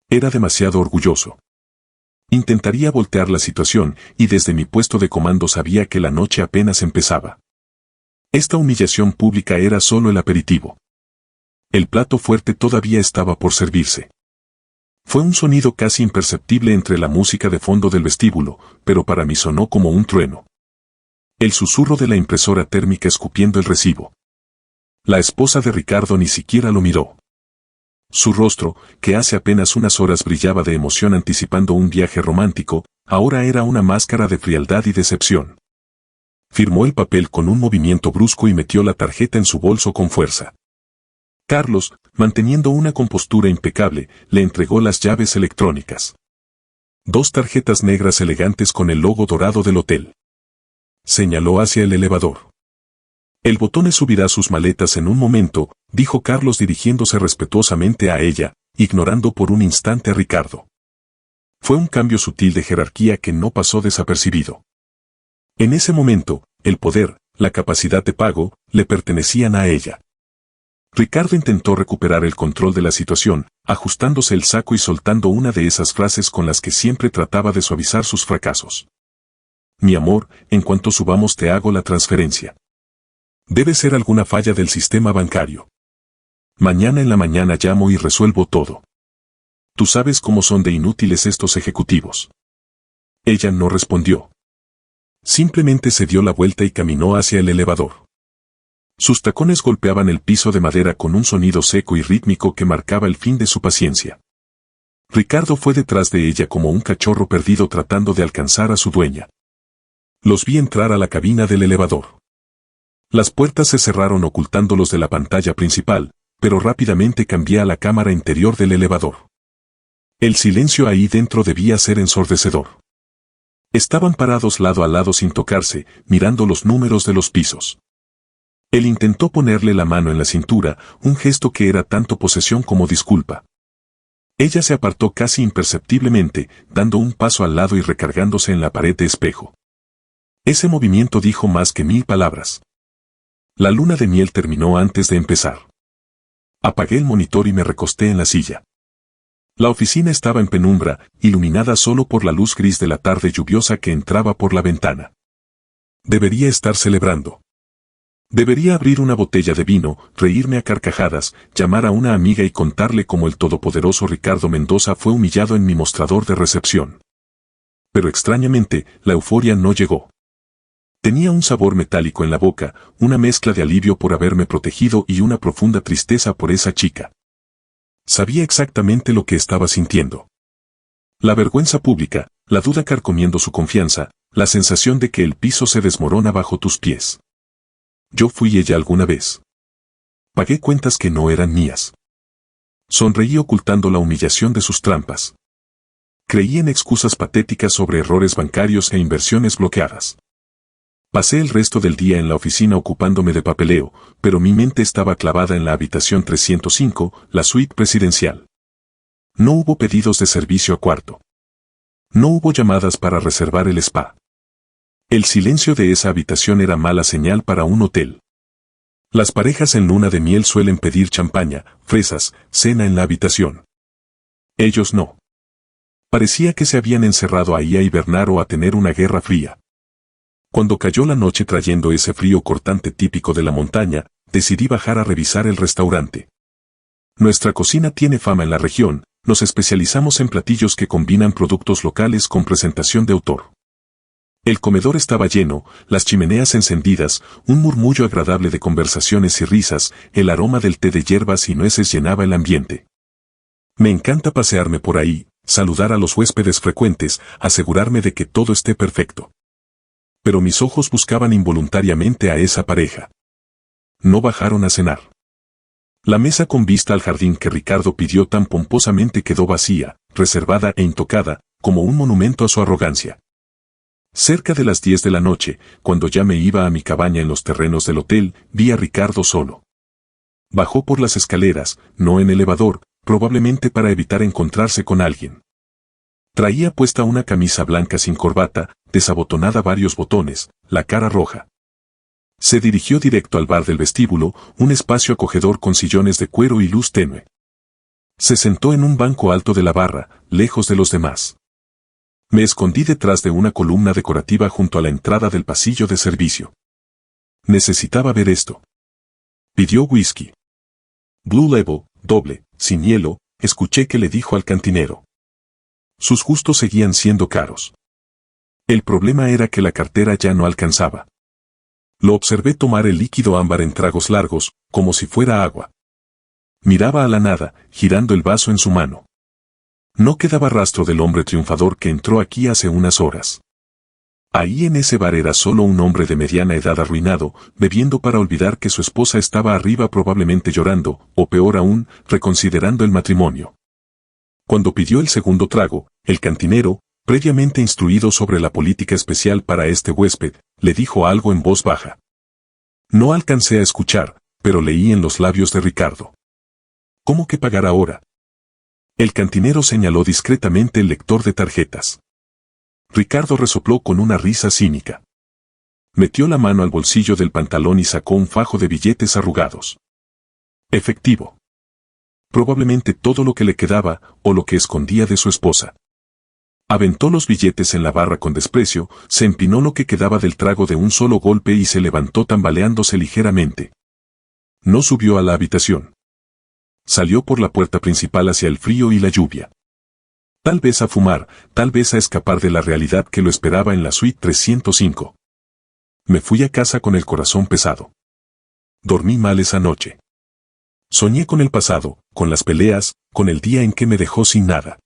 Era demasiado orgulloso. Intentaría voltear la situación, y desde mi puesto de comando sabía que la noche apenas empezaba. Esta humillación pública era solo el aperitivo. El plato fuerte todavía estaba por servirse. Fue un sonido casi imperceptible entre la música de fondo del vestíbulo, pero para mí sonó como un trueno. El susurro de la impresora térmica escupiendo el recibo. La esposa de Ricardo ni siquiera lo miró. Su rostro, que hace apenas unas horas brillaba de emoción anticipando un viaje romántico, ahora era una máscara de frialdad y decepción. Firmó el papel con un movimiento brusco y metió la tarjeta en su bolso con fuerza. Carlos, manteniendo una compostura impecable, le entregó las llaves electrónicas. 2 tarjetas negras elegantes con el logo dorado del hotel. Señaló hacia el elevador. El Botones subirá sus maletas en un momento, dijo Carlos dirigiéndose respetuosamente a ella, ignorando por un instante a Ricardo. Fue un cambio sutil de jerarquía que no pasó desapercibido. En ese momento, el poder, la capacidad de pago, le pertenecían a ella. Ricardo intentó recuperar el control de la situación, ajustándose el saco y soltando una de esas frases con las que siempre trataba de suavizar sus fracasos. Mi amor, en cuanto subamos te hago la transferencia. Debe ser alguna falla del sistema bancario. Mañana en la mañana llamo y resuelvo todo. Tú sabes cómo son de inútiles estos ejecutivos. Ella no respondió. Simplemente se dio la vuelta y caminó hacia el elevador. Sus tacones golpeaban el piso de madera con un sonido seco y rítmico que marcaba el fin de su paciencia. Ricardo fue detrás de ella como un cachorro perdido tratando de alcanzar a su dueña. Los vi entrar a la cabina del elevador. Las puertas se cerraron ocultándolos de la pantalla principal, pero rápidamente cambié a la cámara interior del elevador. El silencio ahí dentro debía ser ensordecedor. Estaban parados lado a lado sin tocarse, mirando los números de los pisos. Él intentó ponerle la mano en la cintura, un gesto que era tanto posesión como disculpa. Ella se apartó casi imperceptiblemente, dando un paso al lado y recargándose en la pared de espejo. Ese movimiento dijo más que 1000 palabras. La luna de miel terminó antes de empezar. Apagué el monitor y me recosté en la silla. La oficina estaba en penumbra, iluminada solo por la luz gris de la tarde lluviosa que entraba por la ventana. Debería estar celebrando. Debería abrir una botella de vino, reírme a carcajadas, llamar a una amiga y contarle cómo el todopoderoso Ricardo Mendoza fue humillado en mi mostrador de recepción. Pero extrañamente, la euforia no llegó. Tenía un sabor metálico en la boca, una mezcla de alivio por haberme protegido y una profunda tristeza por esa chica. Sabía exactamente lo que estaba sintiendo. La vergüenza pública, la duda carcomiendo su confianza, la sensación de que el piso se desmorona bajo tus pies. Yo fui ella alguna vez. Pagué cuentas que no eran mías. Sonreí ocultando la humillación de sus trampas. Creí en excusas patéticas sobre errores bancarios e inversiones bloqueadas. Pasé el resto del día en la oficina ocupándome de papeleo, pero mi mente estaba clavada en la habitación 305, la suite presidencial. No hubo pedidos de servicio a cuarto. No hubo llamadas para reservar el spa. El silencio de esa habitación era mala señal para un hotel. Las parejas en luna de miel suelen pedir champaña, fresas, cena en la habitación. Ellos no. Parecía que se habían encerrado ahí a hibernar o a tener una guerra fría. Cuando cayó la noche trayendo ese frío cortante típico de la montaña, decidí bajar a revisar el restaurante. Nuestra cocina tiene fama en la región, nos especializamos en platillos que combinan productos locales con presentación de autor. El comedor estaba lleno, las chimeneas encendidas, un murmullo agradable de conversaciones y risas, el aroma del té de hierbas y nueces llenaba el ambiente. Me encanta pasearme por ahí, saludar a los huéspedes frecuentes, asegurarme de que todo esté perfecto. Pero mis ojos buscaban involuntariamente a esa pareja. No bajaron a cenar. La mesa con vista al jardín que Ricardo pidió tan pomposamente quedó vacía, reservada e intocada, como un monumento a su arrogancia. Cerca de las 10 de la noche, cuando ya me iba a mi cabaña en los terrenos del hotel, vi a Ricardo solo. Bajó por las escaleras, no en elevador, probablemente para evitar encontrarse con alguien. Traía puesta una camisa blanca sin corbata, desabotonada varios botones, la cara roja. Se dirigió directo al bar del vestíbulo, un espacio acogedor con sillones de cuero y luz tenue. Se sentó en un banco alto de la barra, lejos de los demás. Me escondí detrás de una columna decorativa junto a la entrada del pasillo de servicio. Necesitaba ver esto. Pidió whisky. Blue Label, doble, sin hielo, escuché que le dijo al cantinero. Sus gustos seguían siendo caros. El problema era que la cartera ya no alcanzaba. Lo observé tomar el líquido ámbar en tragos largos, como si fuera agua. Miraba a la nada, girando el vaso en su mano. No quedaba rastro del hombre triunfador que entró aquí hace unas horas. Ahí en ese bar era solo un hombre de mediana edad arruinado, bebiendo para olvidar que su esposa estaba arriba probablemente llorando, o peor aún, reconsiderando el matrimonio. Cuando pidió el segundo trago, el cantinero, previamente instruido sobre la política especial para este huésped, le dijo algo en voz baja. No alcancé a escuchar, pero leí en los labios de Ricardo. ¿Cómo que pagar ahora? El cantinero señaló discretamente el lector de tarjetas. Ricardo resopló con una risa cínica. Metió la mano al bolsillo del pantalón y sacó un fajo de billetes arrugados. Efectivo. Probablemente todo lo que le quedaba, o lo que escondía de su esposa. Aventó los billetes en la barra con desprecio, se empinó lo que quedaba del trago de un solo golpe y se levantó tambaleándose ligeramente. No subió a la habitación. Salió por la puerta principal hacia el frío y la lluvia. Tal vez a fumar, tal vez a escapar de la realidad que lo esperaba en la suite 305. Me fui a casa con el corazón pesado. Dormí mal esa noche. Soñé con el pasado, con las peleas, con el día en que me dejó sin nada.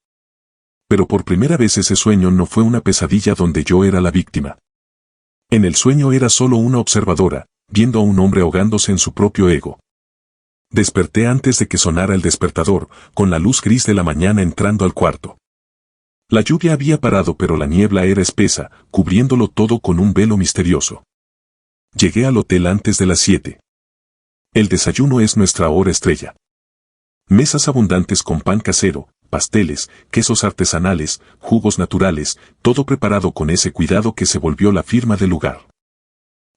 Pero por primera vez ese sueño no fue una pesadilla donde yo era la víctima. En el sueño era solo una observadora, viendo a un hombre ahogándose en su propio ego. Desperté antes de que sonara el despertador, con la luz gris de la mañana entrando al cuarto. La lluvia había parado pero la niebla era espesa, cubriéndolo todo con un velo misterioso. Llegué al hotel antes de las 7. El desayuno es nuestra hora estrella. Mesas abundantes con pan casero, pasteles, quesos artesanales, jugos naturales, todo preparado con ese cuidado que se volvió la firma del lugar.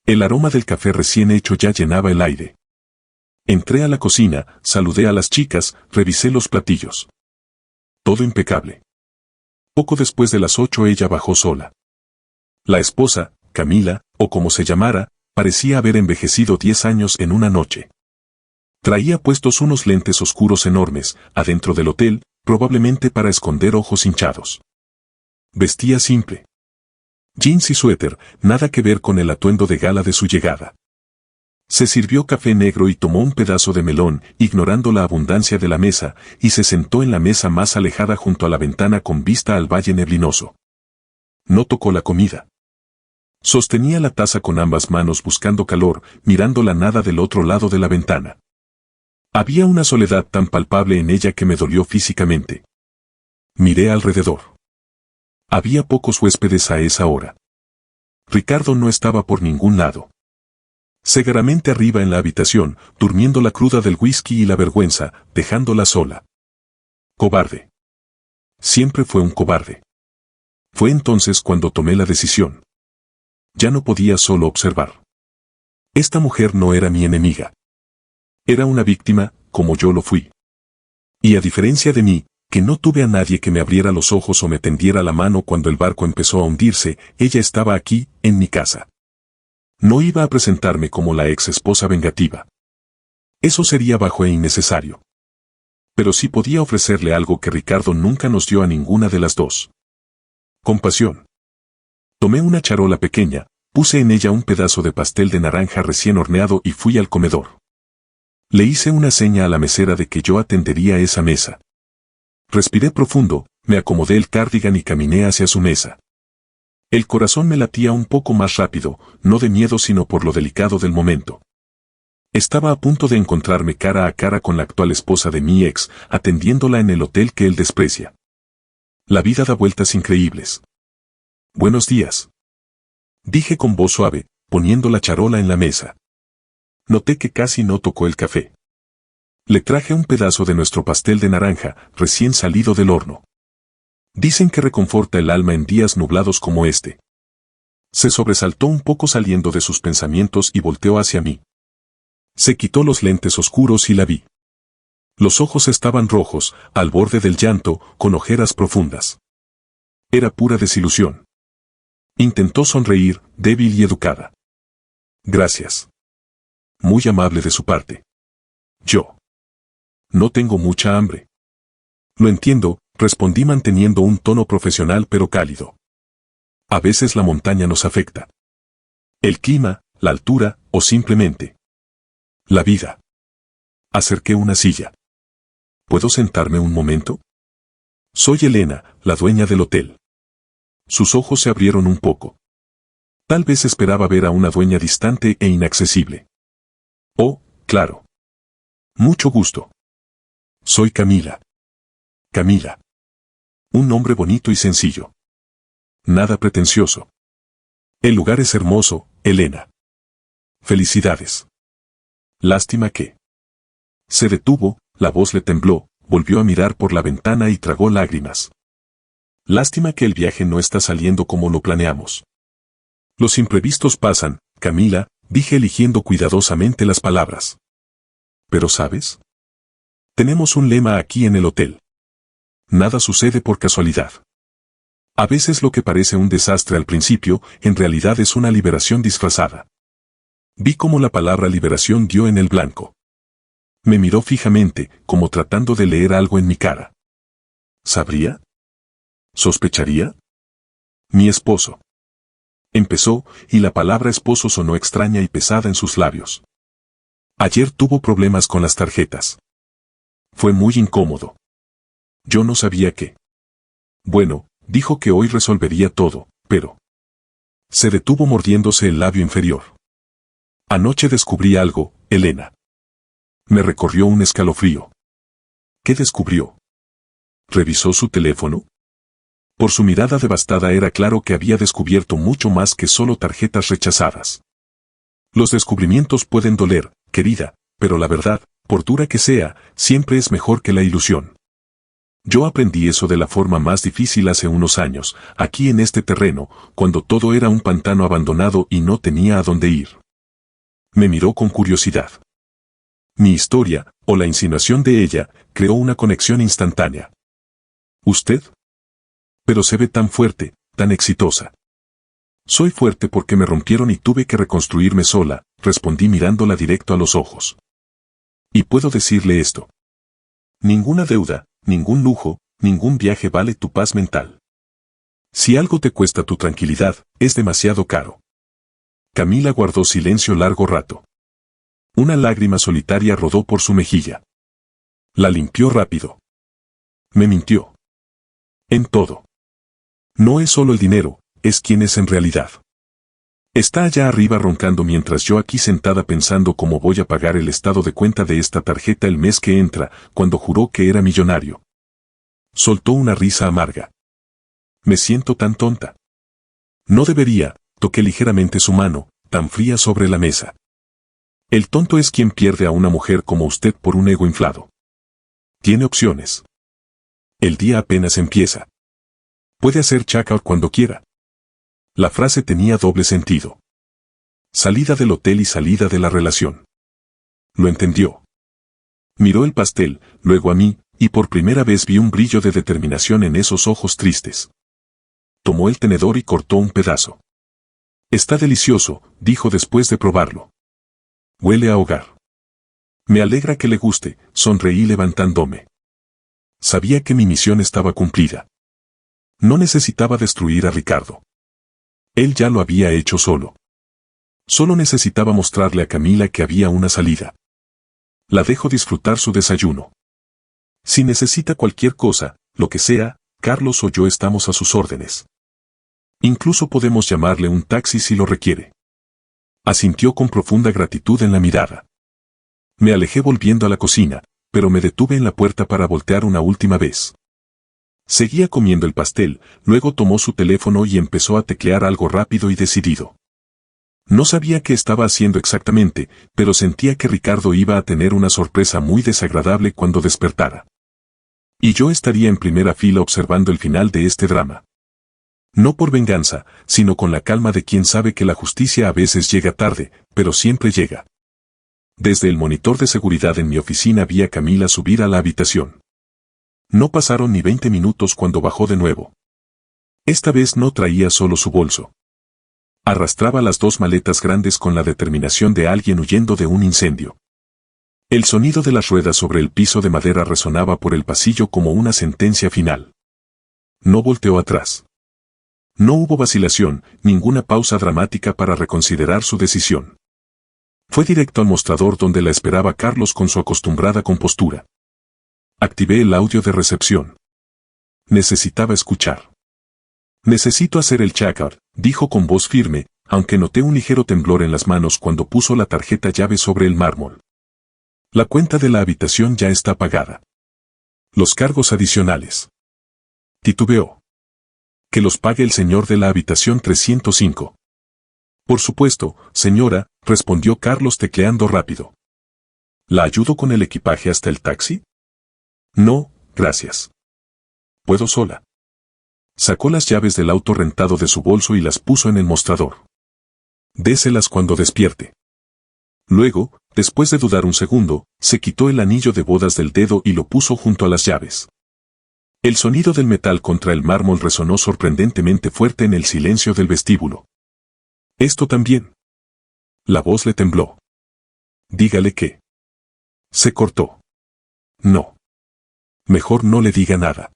El aroma del café recién hecho ya llenaba el aire. Entré a la cocina, saludé a las chicas, revisé los platillos. Todo impecable. Poco después de las 8 ella bajó sola. La esposa, Camila, o como se llamara, parecía haber envejecido 10 años en una noche. Traía puestos unos lentes oscuros enormes, adentro del hotel, probablemente para esconder ojos hinchados. Vestía simple. Jeans y suéter, nada que ver con el atuendo de gala de su llegada. Se sirvió café negro y tomó un pedazo de melón, ignorando la abundancia de la mesa, y se sentó en la mesa más alejada junto a la ventana con vista al valle neblinoso. No tocó la comida. Sostenía la taza con ambas manos buscando calor, mirando la nada del otro lado de la ventana. Había una soledad tan palpable en ella que me dolió físicamente. Miré alrededor. Había pocos huéspedes a esa hora. Ricardo no estaba por ningún lado. Seguramente arriba en la habitación, durmiendo la cruda del whisky y la vergüenza, dejándola sola. Cobarde. Siempre fue un cobarde. Fue entonces cuando tomé la decisión. Ya no podía solo observar. Esta mujer no era mi enemiga. Era una víctima, como yo lo fui. Y a diferencia de mí, que no tuve a nadie que me abriera los ojos o me tendiera la mano cuando el barco empezó a hundirse, ella estaba aquí, en mi casa. No iba a presentarme como la ex esposa vengativa. Eso sería bajo e innecesario. Pero sí podía ofrecerle algo que Ricardo nunca nos dio a ninguna de las dos. Compasión. Tomé una charola pequeña, puse en ella un pedazo de pastel de naranja recién horneado y fui al comedor. Le hice una seña a la mesera de que yo atendería esa mesa. Respiré profundo, me acomodé el cardigan y caminé hacia su mesa. El corazón me latía un poco más rápido, no de miedo sino por lo delicado del momento. Estaba a punto de encontrarme cara a cara con la actual esposa de mi ex, atendiéndola en el hotel que él desprecia. La vida da vueltas increíbles. Buenos días. Dije con voz suave, poniendo la charola en la mesa. Noté que casi no tocó el café. Le traje un pedazo de nuestro pastel de naranja, recién salido del horno. Dicen que reconforta el alma en días nublados como este. Se sobresaltó un poco saliendo de sus pensamientos y volteó hacia mí. Se quitó los lentes oscuros y la vi. Los ojos estaban rojos, al borde del llanto, con ojeras profundas. Era pura desilusión. Intentó sonreír, débil y educada. Gracias. Muy amable de su parte. Yo. No tengo mucha hambre. Lo entiendo, respondí manteniendo un tono profesional pero cálido. A veces la montaña nos afecta. El clima, la altura, o simplemente la vida. Acerqué una silla. ¿Puedo sentarme un momento? Soy Elena, la dueña del hotel. Sus ojos se abrieron un poco. Tal vez esperaba ver a una dueña distante e inaccesible. Oh, claro. Mucho gusto. Soy Camila. Camila. Un nombre bonito y sencillo. Nada pretencioso. El lugar es hermoso, Elena. Felicidades. Lástima que. Se detuvo, la voz le tembló, volvió a mirar por la ventana y tragó lágrimas. Lástima que el viaje no está saliendo como lo planeamos. Los imprevistos pasan, Camila, dije eligiendo cuidadosamente las palabras. Pero ¿sabes? Tenemos un lema aquí en el hotel. Nada sucede por casualidad. A veces lo que parece un desastre al principio, en realidad es una liberación disfrazada. Vi cómo la palabra liberación dio en el blanco. Me miró fijamente, como tratando de leer algo en mi cara. ¿Sabría? ¿Sospecharía? Mi esposo. Empezó, y la palabra esposo sonó extraña y pesada en sus labios. Ayer tuvo problemas con las tarjetas. Fue muy incómodo. Yo no sabía qué. Bueno, dijo que hoy resolvería todo, pero... Se detuvo mordiéndose el labio inferior. Anoche descubrí algo, Elena. Me recorrió un escalofrío. ¿Qué descubrió? ¿Revisó su teléfono? Por su mirada devastada era claro que había descubierto mucho más que solo tarjetas rechazadas. Los descubrimientos pueden doler, querida, pero la verdad, por dura que sea, siempre es mejor que la ilusión. Yo aprendí eso de la forma más difícil hace unos años, aquí en este terreno, cuando todo era un pantano abandonado y no tenía a dónde ir. Me miró con curiosidad. Mi historia, o la insinuación de ella, creó una conexión instantánea. ¿Usted? Pero se ve tan fuerte, tan exitosa. Soy fuerte porque me rompieron y tuve que reconstruirme sola, respondí mirándola directo a los ojos. Y puedo decirle esto. Ninguna deuda, ningún lujo, ningún viaje vale tu paz mental. Si algo te cuesta tu tranquilidad, es demasiado caro. Camila guardó silencio largo rato. Una lágrima solitaria rodó por su mejilla. La limpió rápido. Me mintió. En todo. No es solo el dinero, es quien es en realidad. Está allá arriba roncando mientras yo aquí sentada pensando cómo voy a pagar el estado de cuenta de esta tarjeta el mes que entra, cuando juró que era millonario. Soltó una risa amarga. Me siento tan tonta. No debería, toqué ligeramente su mano, tan fría sobre la mesa. El tonto es quien pierde a una mujer como usted por un ego inflado. Tiene opciones. El día apenas empieza. Puede hacer check-out cuando quiera. La frase tenía doble sentido. Salida del hotel y salida de la relación. Lo entendió. Miró el pastel, luego a mí, y por primera vez vi un brillo de determinación en esos ojos tristes. Tomó el tenedor y cortó un pedazo. Está delicioso, dijo después de probarlo. Huele a hogar. Me alegra que le guste, sonreí levantándome. Sabía que mi misión estaba cumplida. No necesitaba destruir a Ricardo. Él ya lo había hecho solo. Solo necesitaba mostrarle a Camila que había una salida. La dejo disfrutar su desayuno. Si necesita cualquier cosa, lo que sea, Carlos o yo estamos a sus órdenes. Incluso podemos llamarle un taxi si lo requiere. Asintió con profunda gratitud en la mirada. Me alejé volviendo a la cocina, pero me detuve en la puerta para voltear una última vez. Seguía comiendo el pastel, luego tomó su teléfono y empezó a teclear algo rápido y decidido. No sabía qué estaba haciendo exactamente, pero sentía que Ricardo iba a tener una sorpresa muy desagradable cuando despertara. Y yo estaría en primera fila observando el final de este drama. No por venganza, sino con la calma de quien sabe que la justicia a veces llega tarde, pero siempre llega. Desde el monitor de seguridad en mi oficina vi a Camila subir a la habitación. No pasaron ni 20 minutos cuando bajó de nuevo. Esta vez no traía solo su bolso. Arrastraba las 2 maletas grandes con la determinación de alguien huyendo de un incendio. El sonido de las ruedas sobre el piso de madera resonaba por el pasillo como una sentencia final. No volteó atrás. No hubo vacilación, ninguna pausa dramática para reconsiderar su decisión. Fue directo al mostrador donde la esperaba Carlos con su acostumbrada compostura. Activé el audio de recepción. Necesitaba escuchar. Necesito hacer el check-out, dijo con voz firme, aunque noté un ligero temblor en las manos cuando puso la tarjeta llave sobre el mármol. La cuenta de la habitación ya está pagada. Los cargos adicionales. Titubeó. Que los pague el señor de la habitación 305. Por supuesto, señora, respondió Carlos tecleando rápido. ¿La ayudo con el equipaje hasta el taxi? No, gracias. Puedo sola. Sacó las llaves del auto rentado de su bolso y las puso en el mostrador. Déselas cuando despierte. Luego, después de dudar un segundo, se quitó el anillo de bodas del dedo y lo puso junto a las llaves. El sonido del metal contra el mármol resonó sorprendentemente fuerte en el silencio del vestíbulo. ¿Esto también? La voz le tembló. Dígale que. Se cortó. No. Mejor no le diga nada.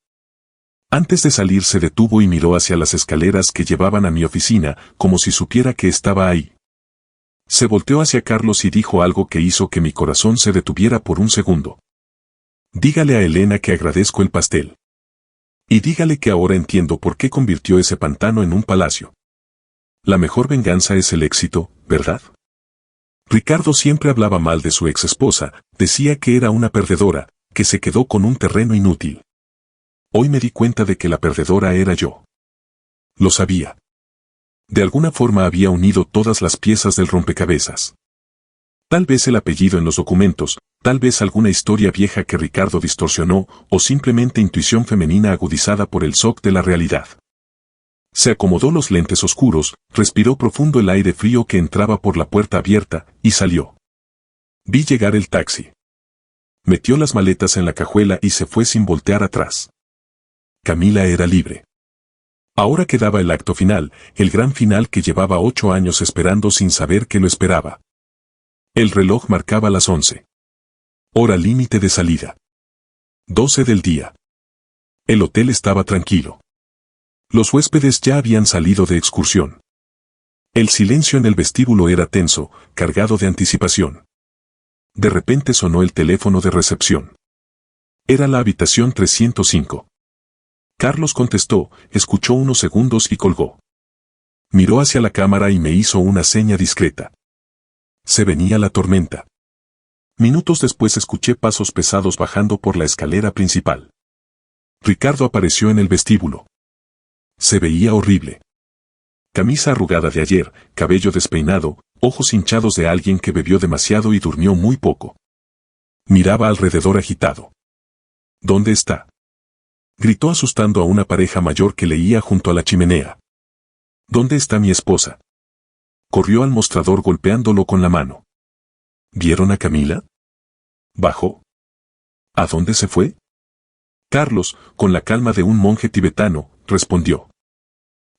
Antes de salir se detuvo y miró hacia las escaleras que llevaban a mi oficina, como si supiera que estaba ahí. Se volteó hacia Carlos y dijo algo que hizo que mi corazón se detuviera por un segundo. Dígale a Elena que agradezco el pastel. Y dígale que ahora entiendo por qué convirtió ese pantano en un palacio. La mejor venganza es el éxito, ¿verdad? Ricardo siempre hablaba mal de su ex esposa, decía que era una perdedora, que se quedó con un terreno inútil. Hoy me di cuenta de que la perdedora era yo. Lo sabía. De alguna forma había unido todas las piezas del rompecabezas. Tal vez el apellido en los documentos, tal vez alguna historia vieja que Ricardo distorsionó, o simplemente intuición femenina agudizada por el shock de la realidad. Se acomodó los lentes oscuros, respiró profundo el aire frío que entraba por la puerta abierta, y salió. Vi llegar el taxi. Metió las maletas en la cajuela y se fue sin voltear atrás. Camila era libre. Ahora quedaba el acto final, el gran final que llevaba 8 años esperando sin saber que lo esperaba. El reloj marcaba las 11. Hora límite de salida. 12 del día. El hotel estaba tranquilo. Los huéspedes ya habían salido de excursión. El silencio en el vestíbulo era tenso, cargado de anticipación. De repente sonó el teléfono de recepción. Era la habitación 305. Carlos contestó, escuchó unos segundos y colgó. Miró hacia la cámara y me hizo una seña discreta. Se venía la tormenta. Minutos después escuché pasos pesados bajando por la escalera principal. Ricardo apareció en el vestíbulo. Se veía horrible. Camisa arrugada de ayer, cabello despeinado, ojos hinchados de alguien que bebió demasiado y durmió muy poco. Miraba alrededor agitado. ¿Dónde está? Gritó asustando a una pareja mayor que leía junto a la chimenea. ¿Dónde está mi esposa? Corrió al mostrador golpeándolo con la mano. ¿Vieron a Camila? Bajó. ¿A dónde se fue? Carlos, con la calma de un monje tibetano, respondió.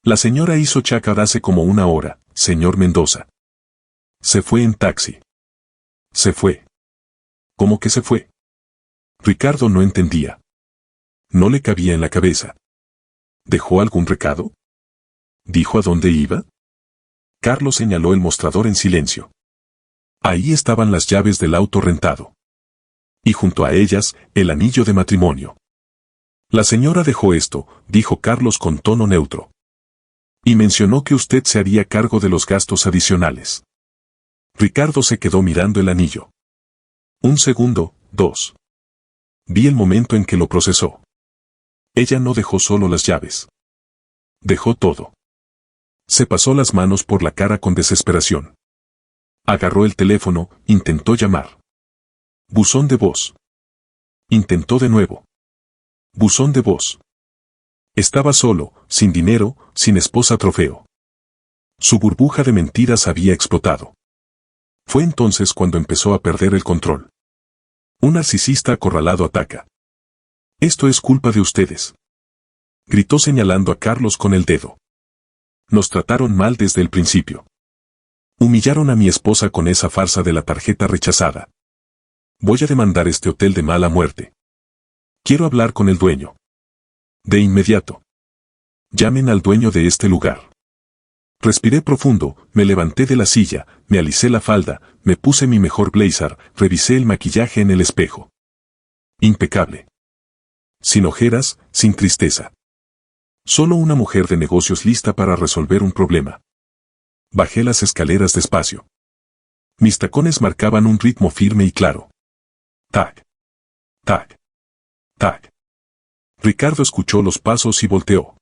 La señora hizo chácara hace como 1 hora, señor Mendoza. Se fue en taxi. Se fue. ¿Cómo que se fue? Ricardo no entendía. No le cabía en la cabeza. ¿Dejó algún recado? ¿Dijo a dónde iba? Carlos señaló el mostrador en silencio. Ahí estaban las llaves del auto rentado. Y junto a ellas, el anillo de matrimonio. La señora dejó esto, dijo Carlos con tono neutro. Y mencionó que usted se haría cargo de los gastos adicionales. Ricardo se quedó mirando el anillo. 1 segundo, 2. Vi el momento en que lo procesó. Ella no dejó solo las llaves. Dejó todo. Se pasó las manos por la cara con desesperación. Agarró el teléfono, intentó llamar. Buzón de voz. Intentó de nuevo. Buzón de voz. Estaba solo, sin dinero, sin esposa trofeo. Su burbuja de mentiras había explotado. Fue entonces cuando empezó a perder el control. Un narcisista acorralado ataca. Esto es culpa de ustedes. Gritó señalando a Carlos con el dedo. Nos trataron mal desde el principio. Humillaron a mi esposa con esa farsa de la tarjeta rechazada. Voy a demandar este hotel de mala muerte. Quiero hablar con el dueño. De inmediato. Llamen al dueño de este lugar. Respiré profundo, me levanté de la silla, me alicé la falda, me puse mi mejor blazer, revisé el maquillaje en el espejo. Impecable. Sin ojeras, sin tristeza. Solo una mujer de negocios lista para resolver un problema. Bajé las escaleras despacio. Mis tacones marcaban un ritmo firme y claro. Tac. Tac. Tac. Ricardo escuchó los pasos y volteó.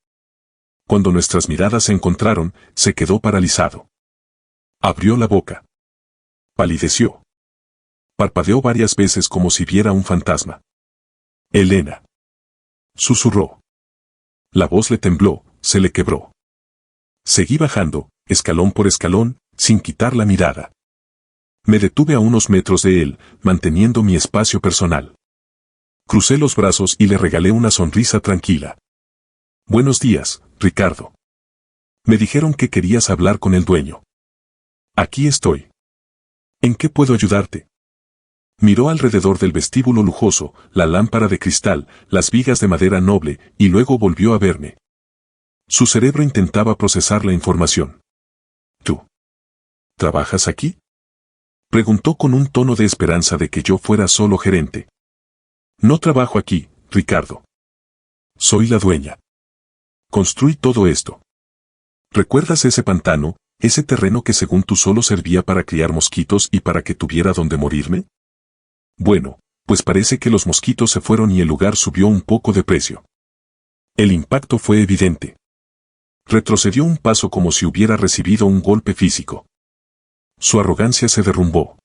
Cuando nuestras miradas se encontraron, se quedó paralizado. Abrió la boca. Palideció. Parpadeó varias veces como si viera un fantasma. Elena. Susurró. La voz le tembló, se le quebró. Seguí bajando, escalón por escalón, sin quitar la mirada. Me detuve a unos metros de él, manteniendo mi espacio personal. Crucé los brazos y le regalé una sonrisa tranquila. Buenos días, Ricardo. Me dijeron que querías hablar con el dueño. Aquí estoy. ¿En qué puedo ayudarte? Miró alrededor del vestíbulo lujoso, la lámpara de cristal, las vigas de madera noble, y luego volvió a verme. Su cerebro intentaba procesar la información. ¿Tú trabajas aquí? Preguntó con un tono de esperanza de que yo fuera solo gerente. No trabajo aquí, Ricardo. Soy la dueña. Construí todo esto. ¿Recuerdas ese pantano, ese terreno que según tú solo servía para criar mosquitos y para que tuviera donde morirme? Bueno, pues parece que los mosquitos se fueron y el lugar subió un poco de precio. El impacto fue evidente. Retrocedió un paso como si hubiera recibido un golpe físico. Su arrogancia se derrumbó.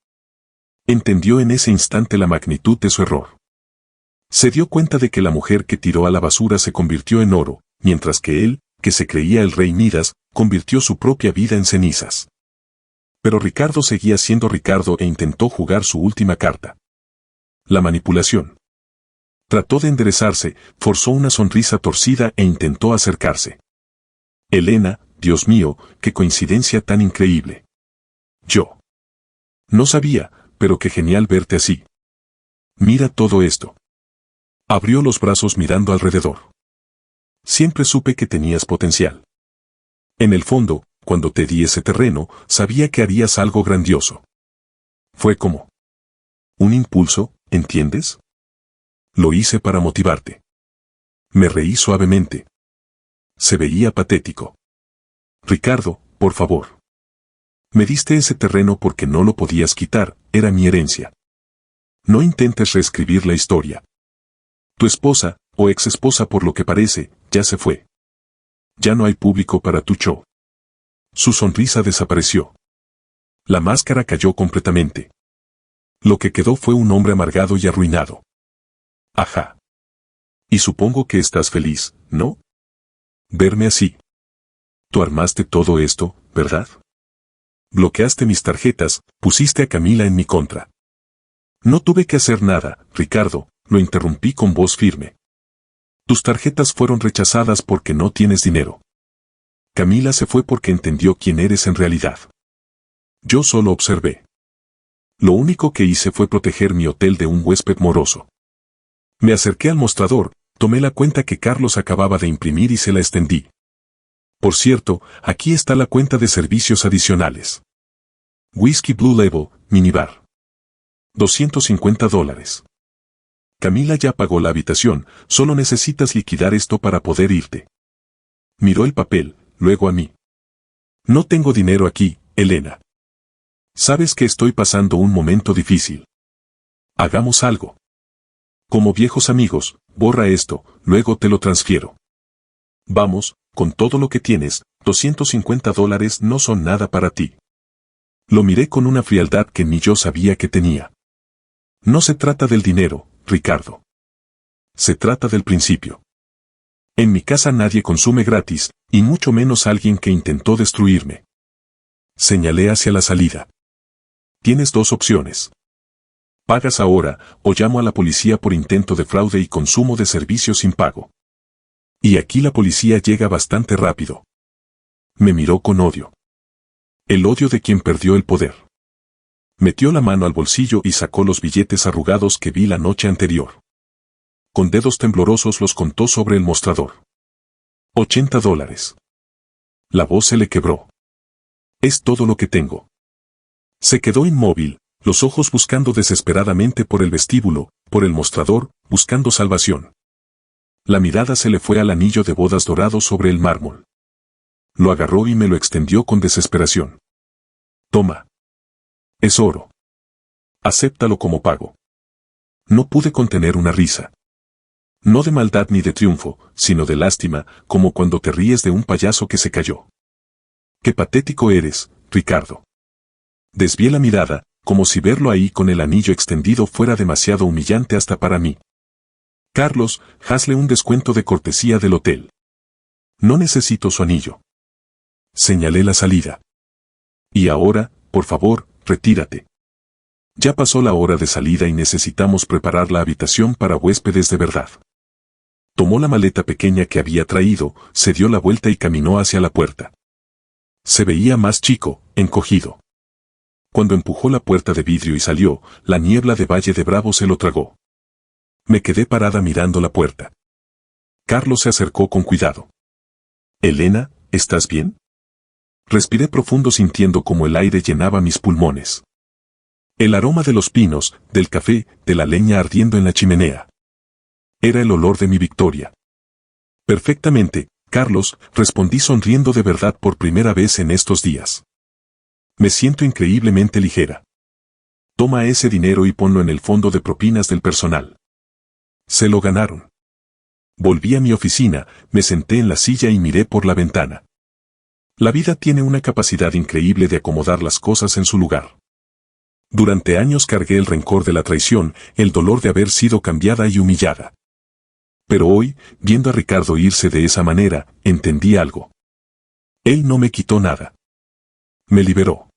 Entendió en ese instante la magnitud de su error. Se dio cuenta de que la mujer que tiró a la basura se convirtió en oro, mientras que él, que se creía el rey Midas, convirtió su propia vida en cenizas. Pero Ricardo seguía siendo Ricardo e intentó jugar su última carta. La manipulación. Trató de enderezarse, forzó una sonrisa torcida e intentó acercarse. Elena, Dios mío, qué coincidencia tan increíble. Yo. No sabía, pero qué genial verte así. Mira todo esto. Abrió los brazos mirando alrededor. Siempre supe que tenías potencial. En el fondo, cuando te di ese terreno, sabía que harías algo grandioso. Fue como un impulso, ¿entiendes? Lo hice para motivarte. Me reí suavemente. Se veía patético. Ricardo, por favor. Me diste ese terreno porque no lo podías quitar, era mi herencia. No intentes reescribir la historia. Tu esposa, o ex esposa por lo que parece, ya se fue. Ya no hay público para tu show. Su sonrisa desapareció. La máscara cayó completamente. Lo que quedó fue un hombre amargado y arruinado. Ajá. Y supongo que estás feliz, ¿no? Verme así. Tú armaste todo esto, ¿verdad? Bloqueaste mis tarjetas, pusiste a Camila en mi contra. No tuve que hacer nada, Ricardo, lo interrumpí con voz firme. Tus tarjetas fueron rechazadas porque no tienes dinero. Camila se fue porque entendió quién eres en realidad. Yo solo observé. Lo único que hice fue proteger mi hotel de un huésped moroso. Me acerqué al mostrador, tomé la cuenta que Carlos acababa de imprimir y se la extendí. Por cierto, aquí está la cuenta de servicios adicionales. Whisky Blue Label, minibar. $250. Camila ya pagó la habitación, solo necesitas liquidar esto para poder irte. Miró el papel, luego a mí. No tengo dinero aquí, Elena. Sabes que estoy pasando un momento difícil. Hagamos algo. Como viejos amigos, borra esto, luego te lo transfiero. Vamos, con todo lo que tienes, $250 no son nada para ti. Lo miré con una frialdad que ni yo sabía que tenía. No se trata del dinero, Ricardo. Se trata del principio. En mi casa nadie consume gratis, y mucho menos alguien que intentó destruirme. Señalé hacia la salida. Tienes dos opciones. Pagas ahora, o llamo a la policía por intento de fraude y consumo de servicios sin pago. Y aquí la policía llega bastante rápido. Me miró con odio. El odio de quien perdió el poder. Metió la mano al bolsillo y sacó los billetes arrugados que vi la noche anterior. Con dedos temblorosos los contó sobre el mostrador. $80. La voz se le quebró. Es todo lo que tengo. Se quedó inmóvil, los ojos buscando desesperadamente por el vestíbulo, por el mostrador, buscando salvación. La mirada se le fue al anillo de bodas dorado sobre el mármol. Lo agarró y me lo extendió con desesperación. Toma. Es oro. Acéptalo como pago. No pude contener una risa. No de maldad ni de triunfo, sino de lástima, como cuando te ríes de un payaso que se cayó. Qué patético eres, Ricardo. Desvié la mirada, como si verlo ahí con el anillo extendido fuera demasiado humillante hasta para mí. Carlos, hazle un descuento de cortesía del hotel. No necesito su anillo. Señalé la salida. Y ahora, por favor, retírate. Ya pasó la hora de salida y necesitamos preparar la habitación para huéspedes de verdad. Tomó la maleta pequeña que había traído, se dio la vuelta y caminó hacia la puerta. Se veía más chico, encogido. Cuando empujó la puerta de vidrio y salió, la niebla de Valle de Bravo se lo tragó. Me quedé parada mirando la puerta. Carlos se acercó con cuidado. Elena, ¿estás bien? Respiré profundo sintiendo como el aire llenaba mis pulmones. El aroma de los pinos, del café, de la leña ardiendo en la chimenea. Era el olor de mi victoria. Perfectamente, Carlos, respondí sonriendo de verdad por primera vez en estos días. Me siento increíblemente ligera. Toma ese dinero y ponlo en el fondo de propinas del personal. Se lo ganaron. Volví a mi oficina, me senté en la silla y miré por la ventana. La vida tiene una capacidad increíble de acomodar las cosas en su lugar. Durante años cargué el rencor de la traición, el dolor de haber sido cambiada y humillada. Pero hoy, viendo a Ricardo irse de esa manera, entendí algo. Él no me quitó nada. Me liberó.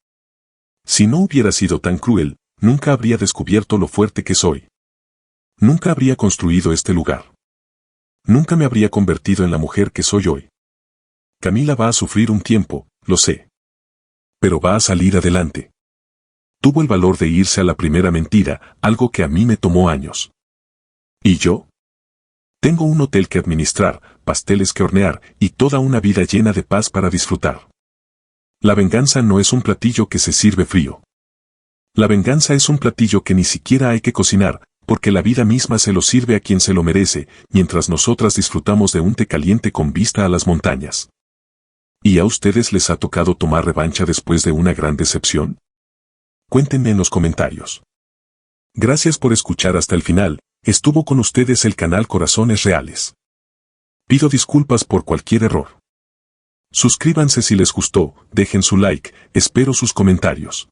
Si no hubiera sido tan cruel, nunca habría descubierto lo fuerte que soy. Nunca habría construido este lugar. Nunca me habría convertido en la mujer que soy hoy. Camila va a sufrir un tiempo, lo sé. Pero va a salir adelante. Tuvo el valor de irse a la primera mentira, algo que a mí me tomó años. ¿Y yo? Tengo un hotel que administrar, pasteles que hornear y toda una vida llena de paz para disfrutar. La venganza no es un platillo que se sirve frío. La venganza es un platillo que ni siquiera hay que cocinar, porque la vida misma se lo sirve a quien se lo merece, mientras nosotras disfrutamos de un té caliente con vista a las montañas. ¿Y a ustedes les ha tocado tomar revancha después de una gran decepción? Cuéntenme en los comentarios. Gracias por escuchar hasta el final, estuvo con ustedes el canal Corazones Reales. Pido disculpas por cualquier error. Suscríbanse si les gustó, dejen su like, espero sus comentarios.